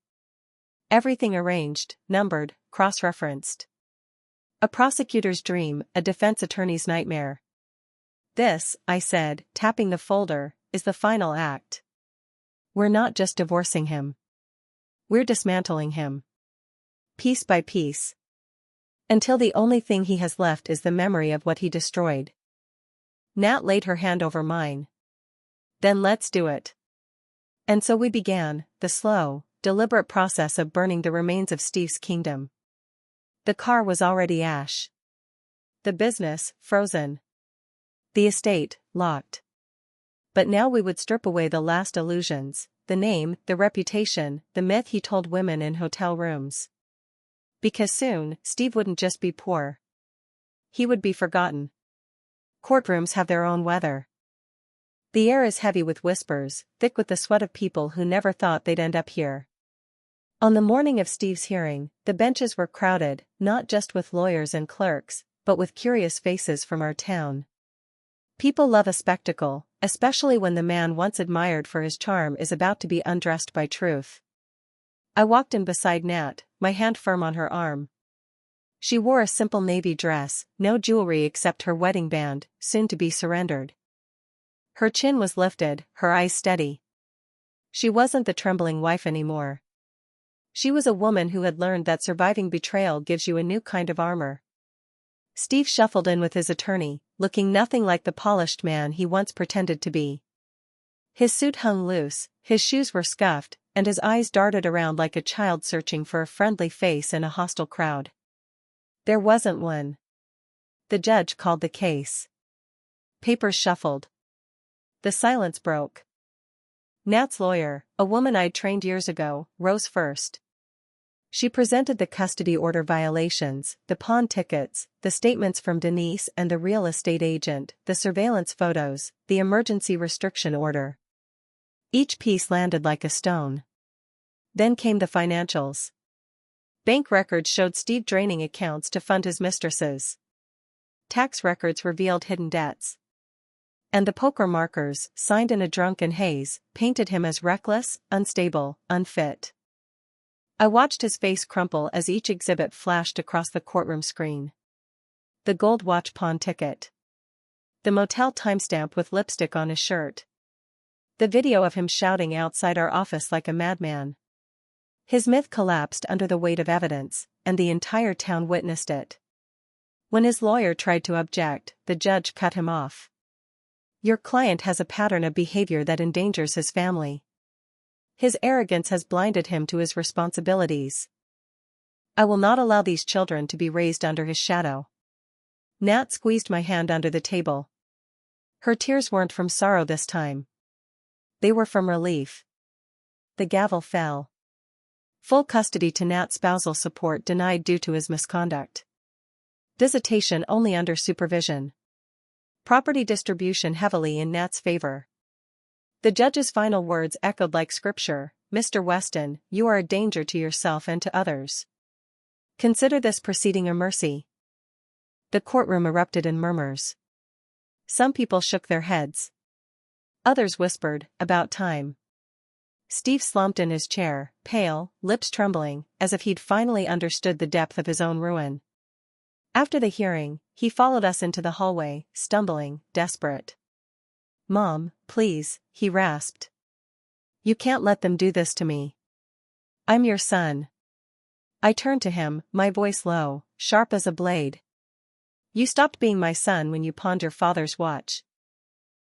Everything arranged, numbered, cross-referenced. A prosecutor's dream, a defense attorney's nightmare. "This," I said, tapping the folder, "is the final act. We're not just divorcing him. We're dismantling him. Piece by piece. Until the only thing he has left is the memory of what he destroyed." Nat laid her hand over mine. "Then let's do it." And so we began, the slow, deliberate process of burning the remains of Steve's kingdom. The car was already ash. The business, frozen. The estate, locked. But now we would strip away the last illusions, the name, the reputation, the myth he told women in hotel rooms. Because soon, Steve wouldn't just be poor. He would be forgotten. Courtrooms have their own weather. The air is heavy with whispers, thick with the sweat of people who never thought they'd end up here. On the morning of Steve's hearing, the benches were crowded, not just with lawyers and clerks, but with curious faces from our town. People love a spectacle, especially when the man once admired for his charm is about to be undressed by truth. I walked in beside Nat, my hand firm on her arm. She wore a simple navy dress, no jewelry except her wedding band, soon to be surrendered. Her chin was lifted, her eyes steady. She wasn't the trembling wife anymore. She was a woman who had learned that surviving betrayal gives you a new kind of armor. Steve shuffled in with his attorney, looking nothing like the polished man he once pretended to be. His suit hung loose, his shoes were scuffed, and his eyes darted around like a child searching for a friendly face in a hostile crowd. There wasn't one. The judge called the case. Papers shuffled. The silence broke. Nat's lawyer, a woman I'd trained years ago, rose first. She presented the custody order violations, the pawn tickets, the statements from Denise and the real estate agent, the surveillance photos, the emergency restriction order. Each piece landed like a stone. Then came the financials. Bank records showed Steve draining accounts to fund his mistresses. Tax records revealed hidden debts. And the poker markers, signed in a drunken haze, painted him as reckless, unstable, unfit. I watched his face crumple as each exhibit flashed across the courtroom screen. The gold watch pawn ticket. The motel timestamp with lipstick on his shirt. The video of him shouting outside our office like a madman. His myth collapsed under the weight of evidence, and the entire town witnessed it. When his lawyer tried to object, the judge cut him off. Your client has a pattern of behavior that endangers his family. His arrogance has blinded him to his responsibilities. I will not allow these children to be raised under his shadow. Nat squeezed my hand under the table. Her tears weren't from sorrow this time. They were from relief. The gavel fell. Full custody to Nat, spousal support denied due to his misconduct. Visitation only under supervision. Property distribution heavily in Nat's favor. The judge's final words echoed like scripture, Mr. Weston, you are a danger to yourself and to others. Consider this proceeding a mercy. The courtroom erupted in murmurs. Some people shook their heads. Others whispered, about time. Steve slumped in his chair, pale, lips trembling, as if he'd finally understood the depth of his own ruin. After the hearing, he followed us into the hallway, stumbling, desperate. Mom, please, he rasped. You can't let them do this to me. I'm your son. I turned to him, my voice low, sharp as a blade. You stopped being my son when you pawned your father's watch.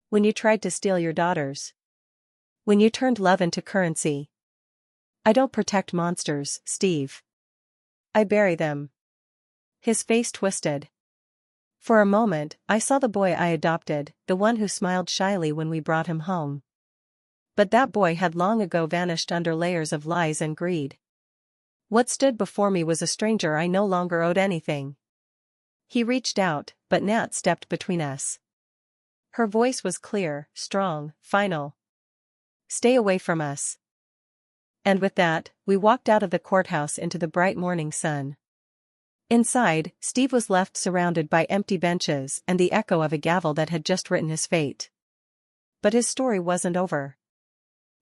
When you tried to steal your daughters. When you turned love into currency. I don't protect monsters, Steve. I bury them. His face twisted. For a moment, I saw the boy I adopted, the one who smiled shyly when we brought him home. But that boy had long ago vanished under layers of lies and greed. What stood before me was a stranger I no longer owed anything. He reached out, but Nat stepped between us. Her voice was clear, strong, final. Stay away from us. And with that, we walked out of the courthouse into the bright morning sun. Inside, Steve was left surrounded by empty benches and the echo of a gavel that had just written his fate. But his story wasn't over.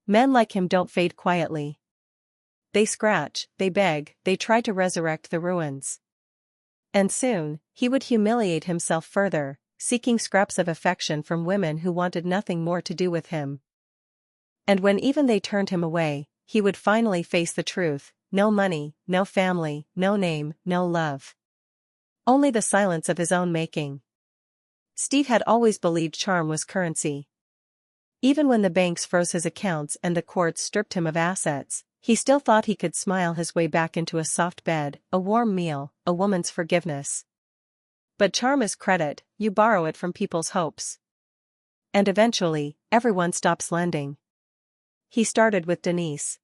Men like him don't fade quietly. They scratch, they beg, they try to resurrect the ruins. And soon, he would humiliate himself further, seeking scraps of affection from women who wanted nothing more to do with him. And when even they turned him away, he would finally face the truth. No money, no family, no name, no love. Only the silence of his own making. Steve had always believed charm was currency. Even when the banks froze his accounts and the courts stripped him of assets, he still thought he could smile his way back into a soft bed, a warm meal, a woman's forgiveness. But charm is credit, you borrow it from people's hopes. And eventually, everyone stops lending. He started with Denise.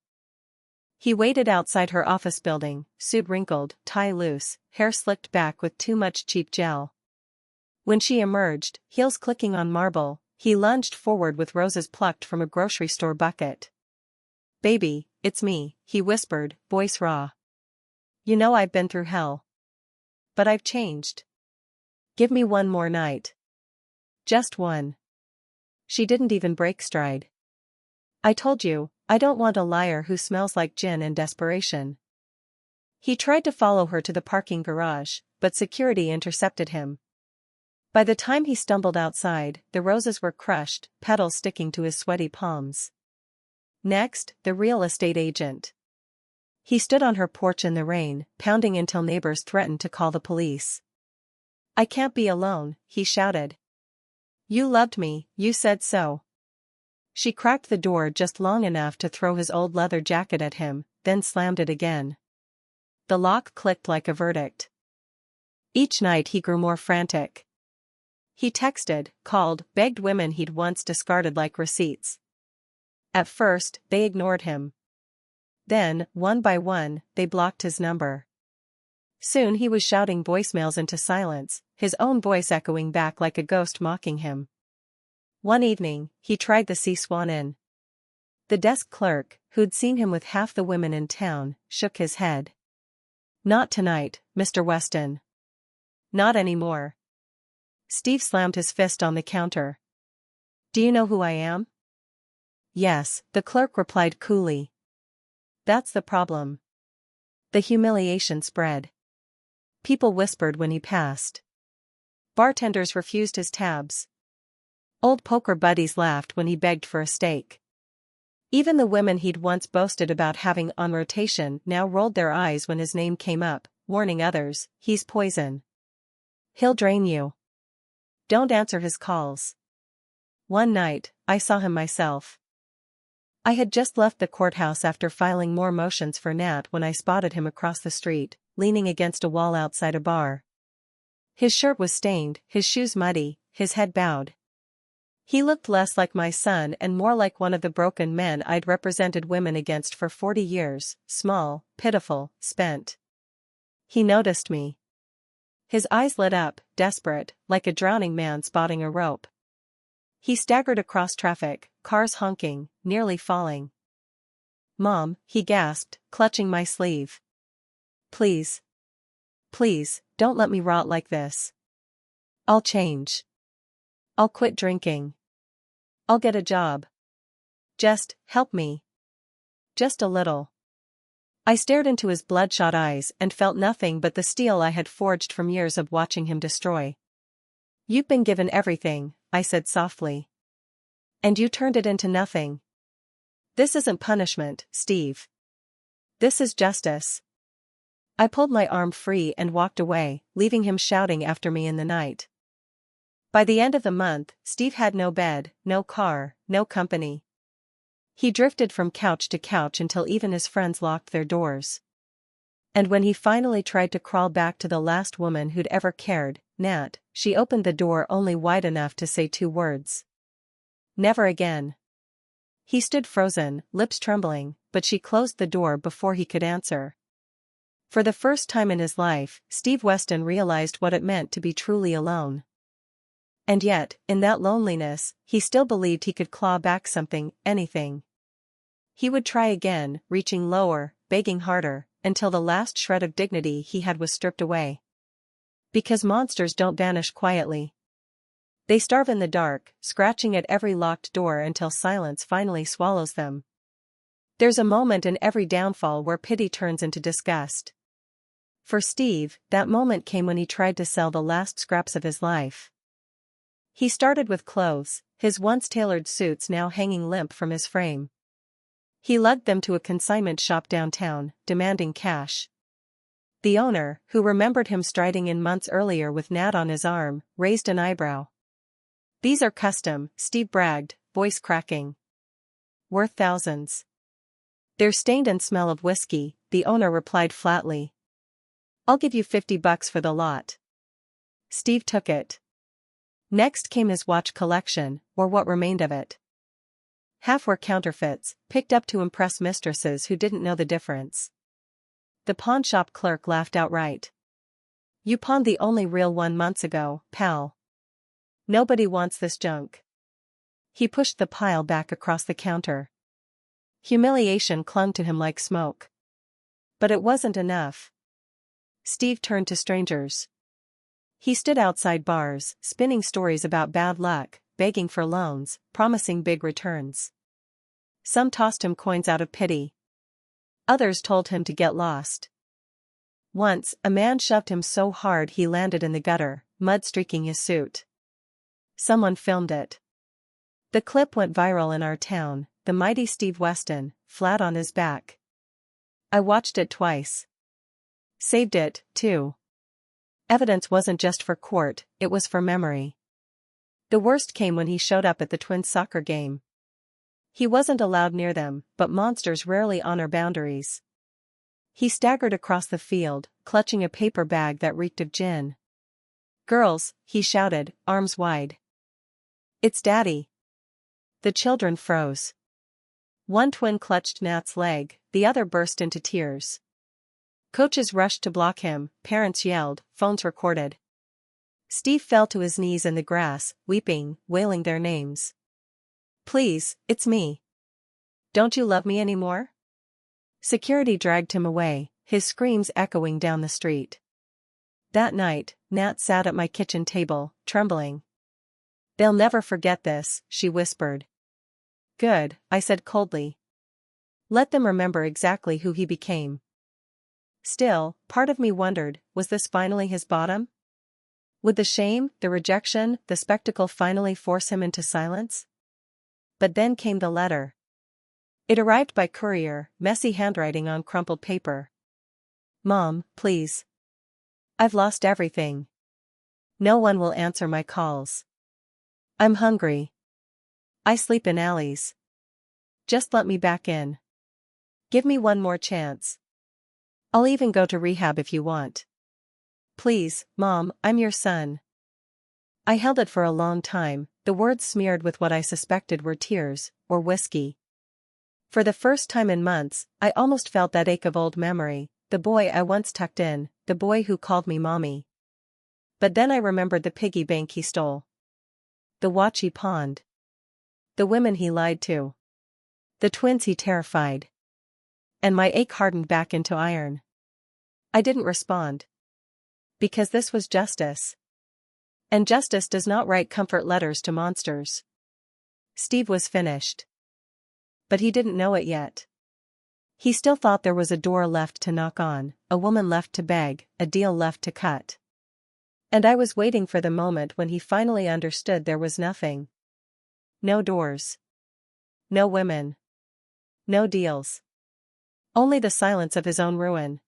He waited outside her office building, suit wrinkled, tie loose, hair slicked back with too much cheap gel. When she emerged, heels clicking on marble, he lunged forward with roses plucked from a grocery store bucket. Baby, it's me, he whispered, voice raw. You know I've been through hell. But I've changed. Give me one more night. Just one. She didn't even break stride. I told you, I don't want a liar who smells like gin and desperation. He tried to follow her to the parking garage, but security intercepted him. By the time he stumbled outside, the roses were crushed, petals sticking to his sweaty palms. Next, the real estate agent. He stood on her porch in the rain, pounding until neighbors threatened to call the police. "I can't be alone," he shouted. "You loved me, you said so." She cracked the door just long enough to throw his old leather jacket at him, then slammed it again. The lock clicked like a verdict. Each night he grew more frantic. He texted, called, begged women he'd once discarded like receipts. At first, they ignored him. Then, one by one, they blocked his number. Soon he was shouting voicemails into silence, his own voice echoing back like a ghost mocking him. One evening, he tried the C-SWAN in. The desk clerk, who'd seen him with half the women in town, shook his head. "Not tonight, Mr. Weston. Not anymore." Steve slammed his fist on the counter. "Do you know who I am?" "Yes," the clerk replied coolly. "That's the problem." The humiliation spread. People whispered when he passed. Bartenders refused his tabs. Old poker buddies laughed when he begged for a steak. Even the women he'd once boasted about having on rotation now rolled their eyes when his name came up, warning others, "He's poison. He'll drain you. Don't answer his calls." One night, I saw him myself. I had just left the courthouse after filing more motions for Nat when I spotted him across the street, leaning against a wall outside a bar. His shirt was stained, his shoes muddy, his head bowed. He looked less like my son and more like one of the broken men I'd represented women against for 40 years, small, pitiful, spent. He noticed me. His eyes lit up, desperate, like a drowning man spotting a rope. He staggered across traffic, cars honking, nearly falling. "Mom," he gasped, clutching my sleeve. "Please. Please, don't let me rot like this. I'll change. I'll quit drinking. I'll get a job. Just, help me. Just a little." I stared into his bloodshot eyes and felt nothing but the steel I had forged from years of watching him destroy. "You've been given everything," I said softly. "And you turned it into nothing. This isn't punishment, Steve. This is justice." I pulled my arm free and walked away, leaving him shouting after me in the night. By the end of the month, Steve had no bed, no car, no company. He drifted from couch to couch until even his friends locked their doors. And when he finally tried to crawl back to the last woman who'd ever cared, Nat, she opened the door only wide enough to say 2 words. "Never again." He stood frozen, lips trembling, but she closed the door before he could answer. For the first time in his life, Steve Weston realized what it meant to be truly alone. And yet, in that loneliness, he still believed he could claw back something, anything. He would try again, reaching lower, begging harder, until the last shred of dignity he had was stripped away. Because monsters don't vanish quietly. They starve in the dark, scratching at every locked door until silence finally swallows them. There's a moment in every downfall where pity turns into disgust. For Steve, that moment came when he tried to sell the last scraps of his life. He started with clothes, his once tailored suits now hanging limp from his frame. He lugged them to a consignment shop downtown, demanding cash. The owner, who remembered him striding in months earlier with Nat on his arm, raised an eyebrow. "These are custom," Steve bragged, voice cracking. "Worth thousands." "They're stained and smell of whiskey," the owner replied flatly. "I'll give you $50 for the lot." Steve took it. Next came his watch collection, or what remained of it. Half were counterfeits, picked up to impress mistresses who didn't know the difference. The pawnshop clerk laughed outright. "You pawned the only real one months ago, pal. Nobody wants this junk." He pushed the pile back across the counter. Humiliation clung to him like smoke. But it wasn't enough. Steve turned to strangers. He stood outside bars, spinning stories about bad luck, begging for loans, promising big returns. Some tossed him coins out of pity. Others told him to get lost. Once, a man shoved him so hard he landed in the gutter, mud streaking his suit. Someone filmed it. The clip went viral in our town, the mighty Steve Weston, flat on his back. I watched it twice. Saved it, too. Evidence wasn't just for court, it was for memory. The worst came when he showed up at the twins' soccer game. He wasn't allowed near them, but monsters rarely honor boundaries. He staggered across the field, clutching a paper bag that reeked of gin. "Girls," he shouted, arms wide. "It's Daddy." The children froze. One twin clutched Nat's leg, the other burst into tears. Coaches rushed to block him, parents yelled, phones recorded. Steve fell to his knees in the grass, weeping, wailing their names. "Please, it's me. Don't you love me anymore?" Security dragged him away, his screams echoing down the street. That night, Nat sat at my kitchen table, trembling. "They'll never forget this," she whispered. "Good," I said coldly. "Let them remember exactly who he became." Still, part of me wondered, was this finally his bottom? Would the shame, the rejection, the spectacle finally force him into silence? But then came the letter. It arrived by courier, messy handwriting on crumpled paper. "Mom, please. I've lost everything. No one will answer my calls. I'm hungry. I sleep in alleys. Just let me back in. Give me one more chance. I'll even go to rehab if you want. Please, Mom, I'm your son." I held it for a long time, the words smeared with what I suspected were tears, or whiskey. For the first time in months, I almost felt that ache of old memory, the boy I once tucked in, the boy who called me Mommy. But then I remembered the piggy bank he stole. The watch he pawned. The women he lied to. The twins he terrified. And my ache hardened back into iron. I didn't respond. Because this was justice. And justice does not write comfort letters to monsters. Steve was finished. But he didn't know it yet. He still thought there was a door left to knock on, a woman left to beg, a deal left to cut. And I was waiting for the moment when he finally understood there was nothing. No doors. No women. No deals. Only the silence of his own ruin.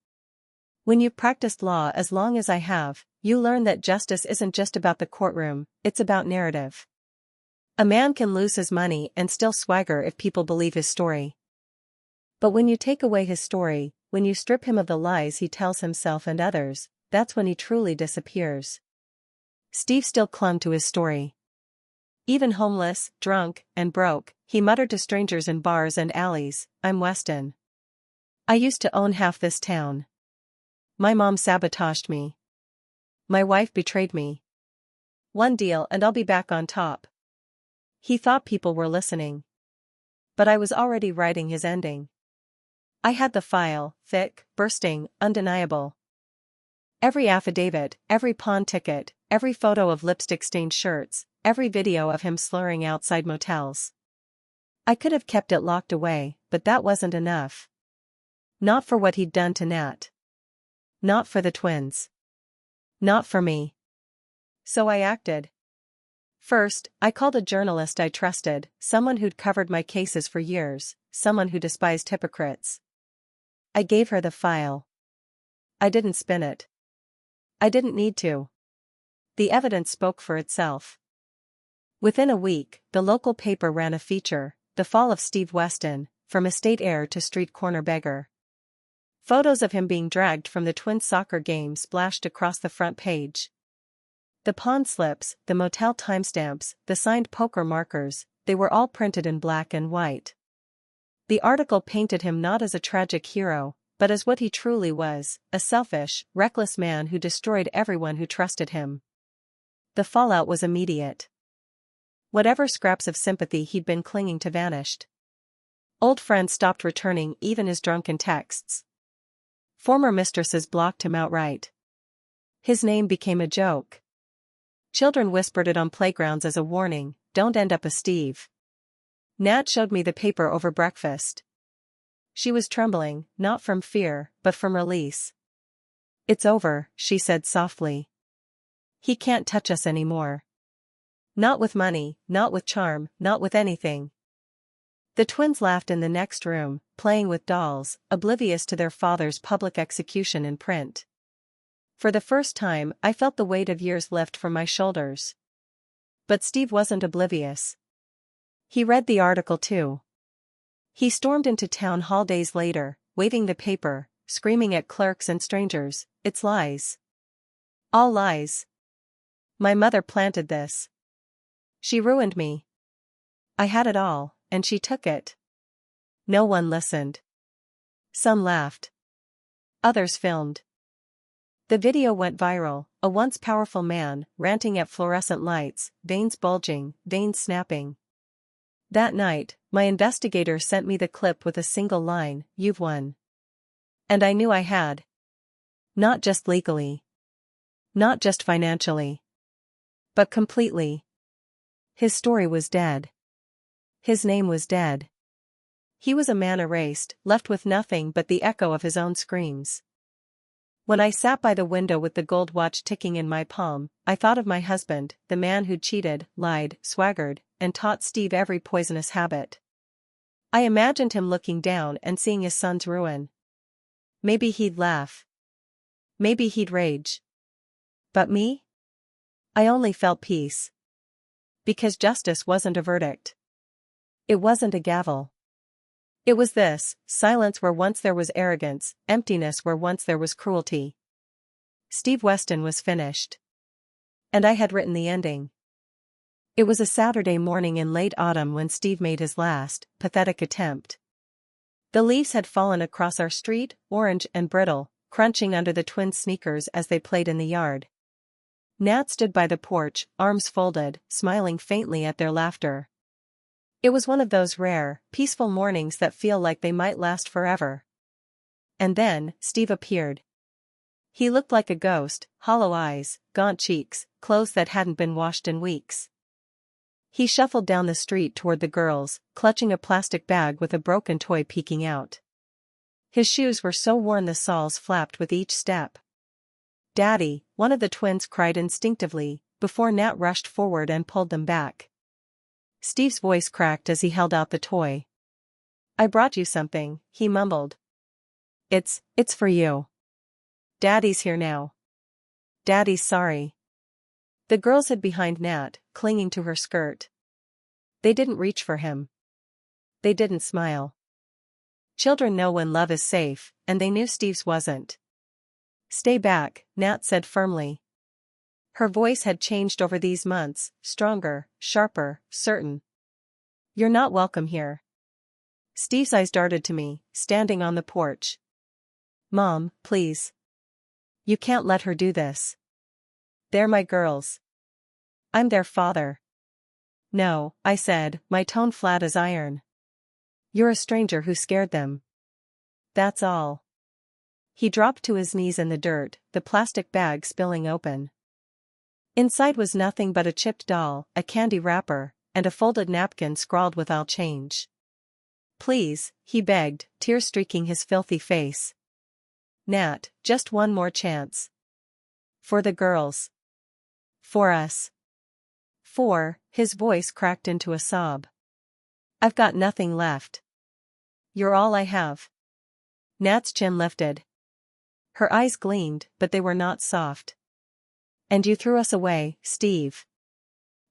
When you've practiced law as long as I have, you learn that justice isn't just about the courtroom, it's about narrative. A man can lose his money and still swagger if people believe his story. But when you take away his story, when you strip him of the lies he tells himself and others, that's when he truly disappears. Steve still clung to his story. Even homeless, drunk, and broke, he muttered to strangers in bars and alleys, "I'm Weston. I used to own half this town. My mom sabotaged me. My wife betrayed me. One deal and I'll be back on top." He thought people were listening. But I was already writing his ending. I had the file, thick, bursting, undeniable. Every affidavit, every pawn ticket, every photo of lipstick-stained shirts, every video of him slurring outside motels. I could have kept it locked away, but that wasn't enough. Not for what he'd done to Nat. Not for the twins. Not for me. So I acted. First, I called a journalist I trusted, someone who'd covered my cases for years, someone who despised hypocrites. I gave her the file. I didn't spin it. I didn't need to. The evidence spoke for itself. Within a week, the local paper ran a feature, "The Fall of Steve Weston, From Estate Heir to Street Corner Beggar." Photos of him being dragged from the twins' soccer game splashed across the front page. The pawn slips, the motel timestamps, the signed poker markers, they were all printed in black and white. The article painted him not as a tragic hero, but as what he truly was, a selfish, reckless man who destroyed everyone who trusted him. The fallout was immediate. Whatever scraps of sympathy he'd been clinging to vanished. Old friends stopped returning even his drunken texts. Former mistresses blocked him outright. His name became a joke. Children whispered it on playgrounds as a warning, "Don't end up a Steve." Nat showed me the paper over breakfast. She was trembling, not from fear, but from release. "It's over," she said softly. "He can't touch us anymore. Not with money, not with charm, not with anything." The twins laughed in the next room, playing with dolls, oblivious to their father's public execution in print. For the first time, I felt the weight of years lift from my shoulders. But Steve wasn't oblivious. He read the article too. He stormed into town hall days later, waving the paper, screaming at clerks and strangers, "It's lies. All lies. My mother planted this. She ruined me. I had it all, and she took it." No one listened. Some laughed. Others filmed. The video went viral, a once powerful man, ranting at fluorescent lights, veins bulging, veins snapping. That night, my investigator sent me the clip with a single line, "You've won." And I knew I had. Not just legally. Not just financially. But completely. His story was dead. His name was dead. He was a man erased, left with nothing but the echo of his own screams. When I sat by the window with the gold watch ticking in my palm, I thought of my husband, the man who'd cheated, lied, swaggered, and taught Steve every poisonous habit. I imagined him looking down and seeing his son's ruin. Maybe he'd laugh. Maybe he'd rage. But me? I only felt peace. Because justice wasn't a verdict. It wasn't a gavel. It was this, silence where once there was arrogance, emptiness where once there was cruelty. Steve Weston was finished. And I had written the ending. It was a Saturday morning in late autumn when Steve made his last, pathetic attempt. The leaves had fallen across our street, orange and brittle, crunching under the twins' sneakers as they played in the yard. Nat stood by the porch, arms folded, smiling faintly at their laughter. It was one of those rare, peaceful mornings that feel like they might last forever. And then, Steve appeared. He looked like a ghost, hollow eyes, gaunt cheeks, clothes that hadn't been washed in weeks. He shuffled down the street toward the girls, clutching a plastic bag with a broken toy peeking out. His shoes were so worn the soles flapped with each step. "Daddy," one of the twins cried instinctively, before Nat rushed forward and pulled them back. Steve's voice cracked as he held out the toy. "I brought you something," he mumbled. It's for you. Daddy's here now. Daddy's sorry." The girls hid behind Nat, clinging to her skirt. They didn't reach for him. They didn't smile. Children know when love is safe, and they knew Steve's wasn't. "Stay back," Nat said firmly. Her voice had changed over these months, stronger, sharper, certain. "You're not welcome here." Steve's eyes darted to me, standing on the porch. "Mom, please. You can't let her do this. They're my girls. I'm their father." "No," I said, my tone flat as iron. "You're a stranger who scared them. That's all." He dropped to his knees in the dirt, the plastic bag spilling open. Inside was nothing but a chipped doll, a candy wrapper, and a folded napkin scrawled with "I'll change." "Please," he begged, tears streaking his filthy face. "Nat, just one more chance. For the girls. For us. His voice cracked into a sob. "I've got nothing left. You're all I have." Nat's chin lifted. Her eyes gleamed, but they were not soft. "And you threw us away, Steve.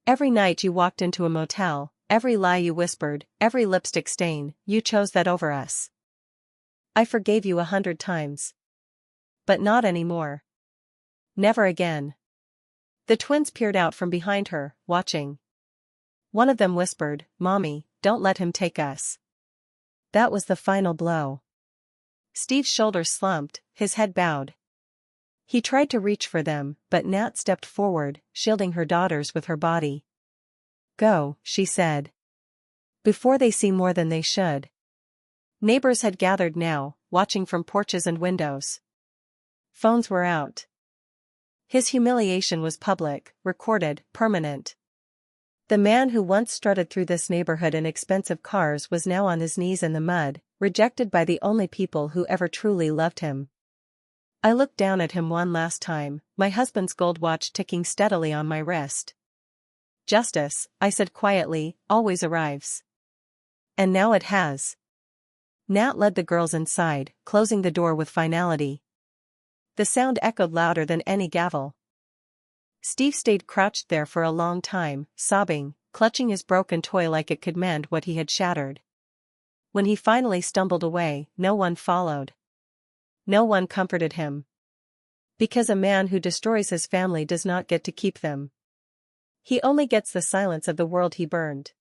Every night you walked into a motel, every lie you whispered, every lipstick stain, you chose that over us. I forgave you 100 times. But not anymore. Never again." The twins peered out from behind her, watching. One of them whispered, "Mommy, don't let him take us." That was the final blow. Steve's shoulders slumped, his head bowed. He tried to reach for them, but Nat stepped forward, shielding her daughters with her body. "Go," she said. "Before they see more than they should." Neighbors had gathered now, watching from porches and windows. Phones were out. His humiliation was public, recorded, permanent. The man who once strutted through this neighborhood in expensive cars was now on his knees in the mud, rejected by the only people who ever truly loved him. I looked down at him one last time, my husband's gold watch ticking steadily on my wrist. "Justice," I said quietly, "always arrives. And now it has. Nat led the girls inside, closing the door with finality. The sound echoed louder than any gavel. Steve stayed crouched there for a long time, sobbing, clutching his broken toy like it could mend what he had shattered. When he finally stumbled away, no one followed. No one comforted him. Because a man who destroys his family does not get to keep them. He only gets the silence of the world he burned.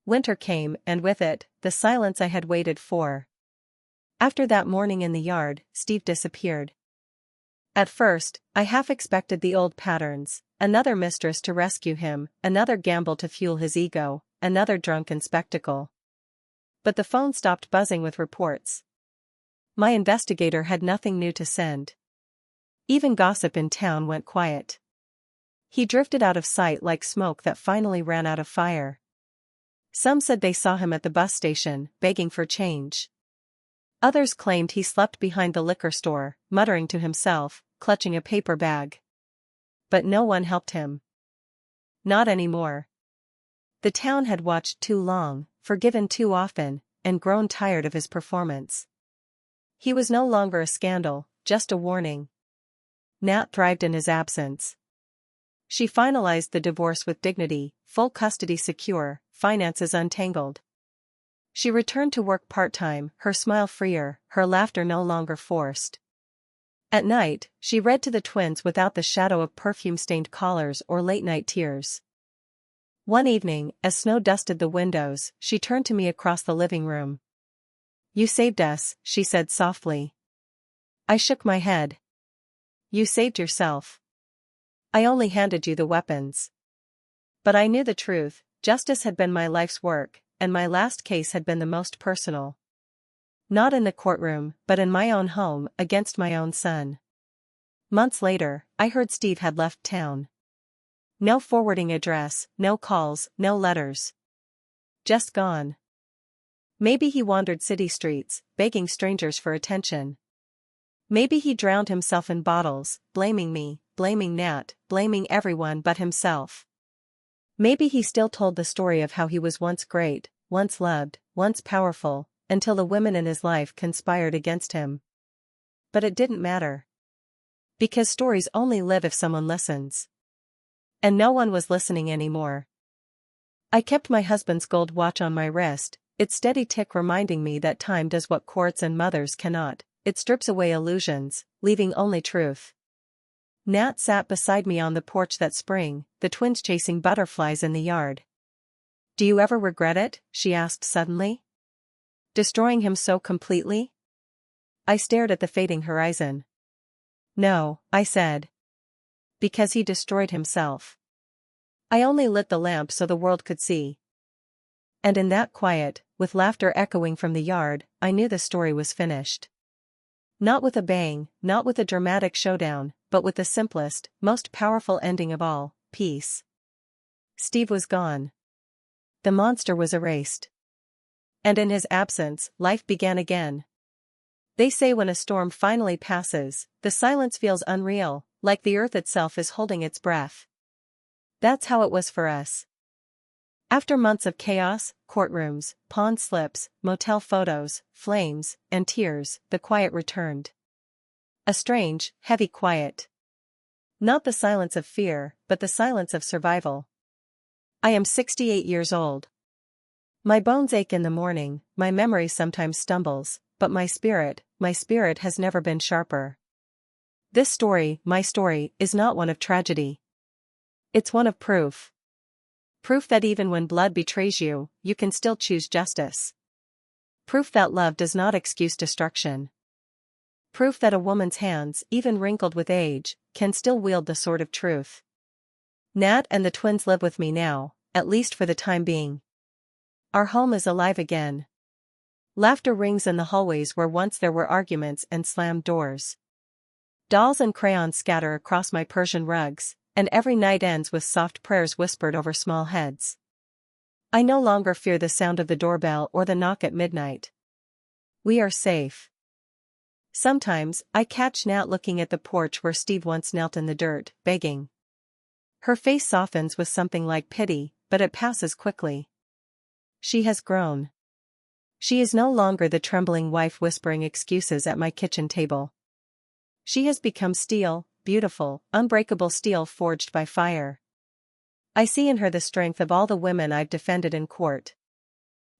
Winter came, and with it, the silence I had waited for. After that morning in the yard, Steve disappeared. At first, I half expected the old patterns, another mistress to rescue him, another gamble to fuel his ego, another drunken spectacle. But the phone stopped buzzing with reports. My investigator had nothing new to send. Even gossip in town went quiet. He drifted out of sight like smoke that finally ran out of fire. Some said they saw him at the bus station, begging for change. Others claimed he slept behind the liquor store, muttering to himself, clutching a paper bag. But no one helped him. Not anymore. The town had watched too long, forgiven too often, and grown tired of his performance. He was no longer a scandal, just a warning. Nat thrived in his absence. She finalized the divorce with dignity, full custody secure, finances untangled. She returned to work part-time, her smile freer, her laughter no longer forced. At night, she read to the twins without the shadow of perfume-stained collars or late-night tears. One evening, as snow dusted the windows, she turned to me across the living room. "You saved us," she said softly. I shook my head. "You saved yourself. I only handed you the weapons." But I knew the truth. Justice had been my life's work, and my last case had been the most personal. Not in the courtroom, but in my own home, against my own son. Months later, I heard Steve had left town. No forwarding address, no calls, no letters. Just gone. Maybe he wandered city streets, begging strangers for attention. Maybe he drowned himself in bottles, blaming me, blaming Nat, blaming everyone but himself. Maybe he still told the story of how he was once great, once loved, once powerful, until the women in his life conspired against him. But it didn't matter. Because stories only live if someone listens. And no one was listening anymore. I kept my husband's gold watch on my wrist, its steady tick reminding me that time does what courts and mothers cannot. It strips away illusions, leaving only truth. Nat sat beside me on the porch that spring, the twins chasing butterflies in the yard. "Do you ever regret it?" she asked suddenly. "Destroying him so completely?" I stared at the fading horizon. "No," I said. "Because he destroyed himself. I only lit the lamp so the world could see." And in that quiet, with laughter echoing from the yard, I knew the story was finished. Not with a bang, not with a dramatic showdown, but with the simplest, most powerful ending of all, peace. Steve was gone. The monster was erased. And in his absence, life began again. They say when a storm finally passes, the silence feels unreal, like the earth itself is holding its breath. That's how it was for us. After months of chaos, courtrooms, pawn slips, motel photos, flames, and tears, the quiet returned. A strange, heavy quiet. Not the silence of fear, but the silence of survival. I am 68 years old. My bones ache in the morning, my memory sometimes stumbles, but my spirit has never been sharper. This story, my story, is not one of tragedy. It's one of proof. Proof that even when blood betrays you, you can still choose justice. Proof that love does not excuse destruction. Proof that a woman's hands, even wrinkled with age, can still wield the sword of truth. Nat and the twins live with me now, at least for the time being. Our home is alive again. Laughter rings in the hallways where once there were arguments and slammed doors. Dolls and crayons scatter across my Persian rugs, and every night ends with soft prayers whispered over small heads. I no longer fear the sound of the doorbell or the knock at midnight. We are safe. Sometimes, I catch Nat looking at the porch where Steve once knelt in the dirt, begging. Her face softens with something like pity, but it passes quickly. She has grown. She is no longer the trembling wife whispering excuses at my kitchen table. She has become steel, beautiful, unbreakable steel forged by fire. I see in her the strength of all the women I've defended in court.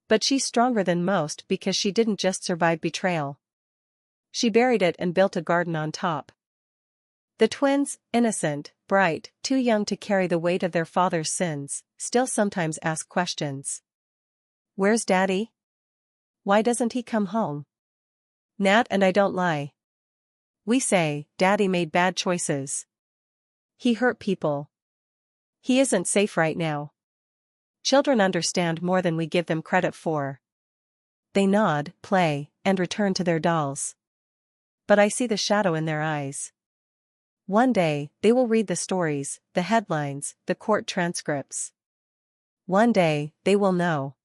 But she's stronger than most because she didn't just survive betrayal. She buried it and built a garden on top. The twins, innocent, bright, too young to carry the weight of their father's sins, still sometimes ask questions. Where's Daddy? Why doesn't he come home? Nat and I don't lie. We say, Daddy made bad choices. He hurt people. He isn't safe right now. Children understand more than we give them credit for. They nod, play, and return to their dolls. But I see the shadow in their eyes. One day, they will read the stories, the headlines, the court transcripts. One day, they will know.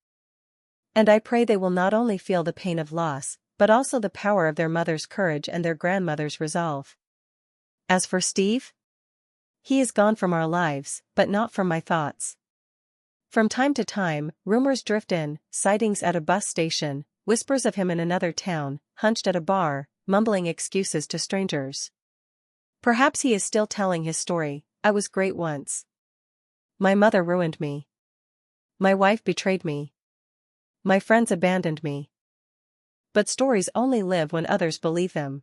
And I pray they will not only feel the pain of loss, but also the power of their mother's courage and their grandmother's resolve. As for Steve? He is gone from our lives, but not from my thoughts. From time to time, rumors drift in, sightings at a bus station, whispers of him in another town, hunched at a bar, mumbling excuses to strangers. Perhaps he is still telling his story. I was great once. My mother ruined me. My wife betrayed me. My friends abandoned me. But stories only live when others believe them.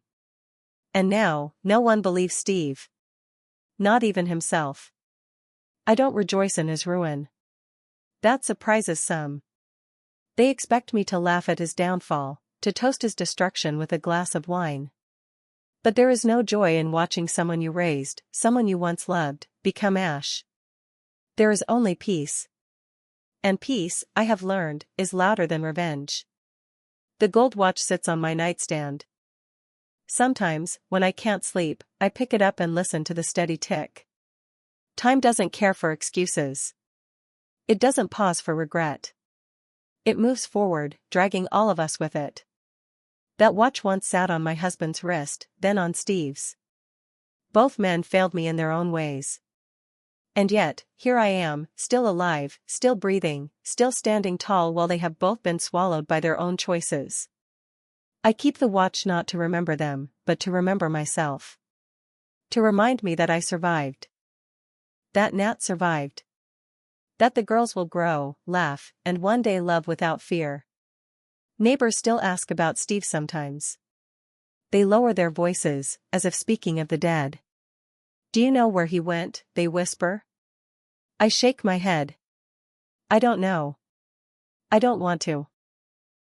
And now, no one believes Steve. Not even himself. I don't rejoice in his ruin. That surprises some. They expect me to laugh at his downfall, to toast his destruction with a glass of wine. But there is no joy in watching someone you raised, someone you once loved, become ash. There is only peace. And peace, I have learned, is louder than revenge. The gold watch sits on my nightstand. Sometimes, when I can't sleep, I pick it up and listen to the steady tick. Time doesn't care for excuses. It doesn't pause for regret. It moves forward, dragging all of us with it. That watch once sat on my husband's wrist, then on Steve's. Both men failed me in their own ways. And yet, here I am, still alive, still breathing, still standing tall while they have both been swallowed by their own choices. I keep the watch not to remember them, but to remember myself. To remind me that I survived. That Nat survived. That the girls will grow, laugh, and one day love without fear. Neighbors still ask about Steve sometimes. They lower their voices, as if speaking of the dead. Do you know where he went? They whisper. I shake my head. I don't know. I don't want to.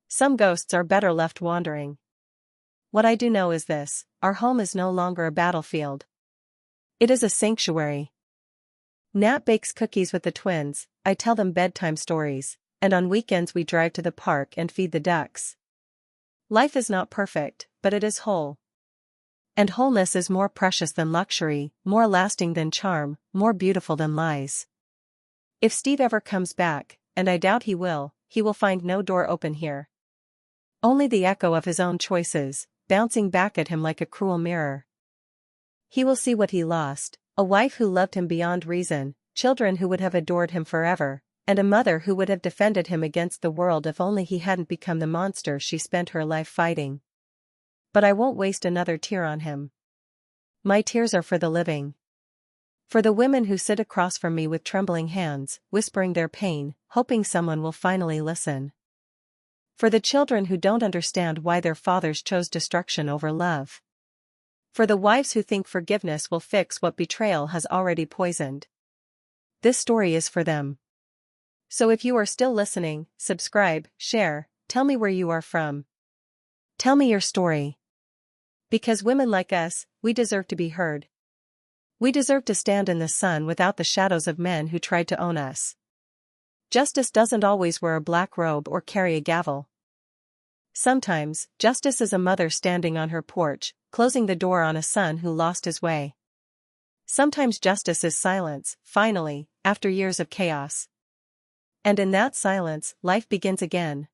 Some ghosts are better left wandering. What I do know is this: our home is no longer a battlefield. It is a sanctuary. Nat bakes cookies with the twins, I tell them bedtime stories, and on weekends we drive to the park and feed the ducks. Life is not perfect, but it is whole. And wholeness is more precious than luxury, more lasting than charm, more beautiful than lies. If Steve ever comes back, and I doubt he will find no door open here. Only the echo of his own choices, bouncing back at him like a cruel mirror. He will see what he lost: a wife who loved him beyond reason, children who would have adored him forever, and a mother who would have defended him against the world if only he hadn't become the monster she spent her life fighting. But I won't waste another tear on him. My tears are for the living. For the women who sit across from me with trembling hands, whispering their pain, hoping someone will finally listen. For the children who don't understand why their fathers chose destruction over love. For the wives who think forgiveness will fix what betrayal has already poisoned. This story is for them. So if you are still listening, subscribe, share, tell me where you are from. Tell me your story. Because women like us, we deserve to be heard. We deserve to stand in the sun without the shadows of men who tried to own us. Justice doesn't always wear a black robe or carry a gavel. Sometimes, justice is a mother standing on her porch, closing the door on a son who lost his way. Sometimes justice is silence, finally, after years of chaos. And in that silence, life begins again.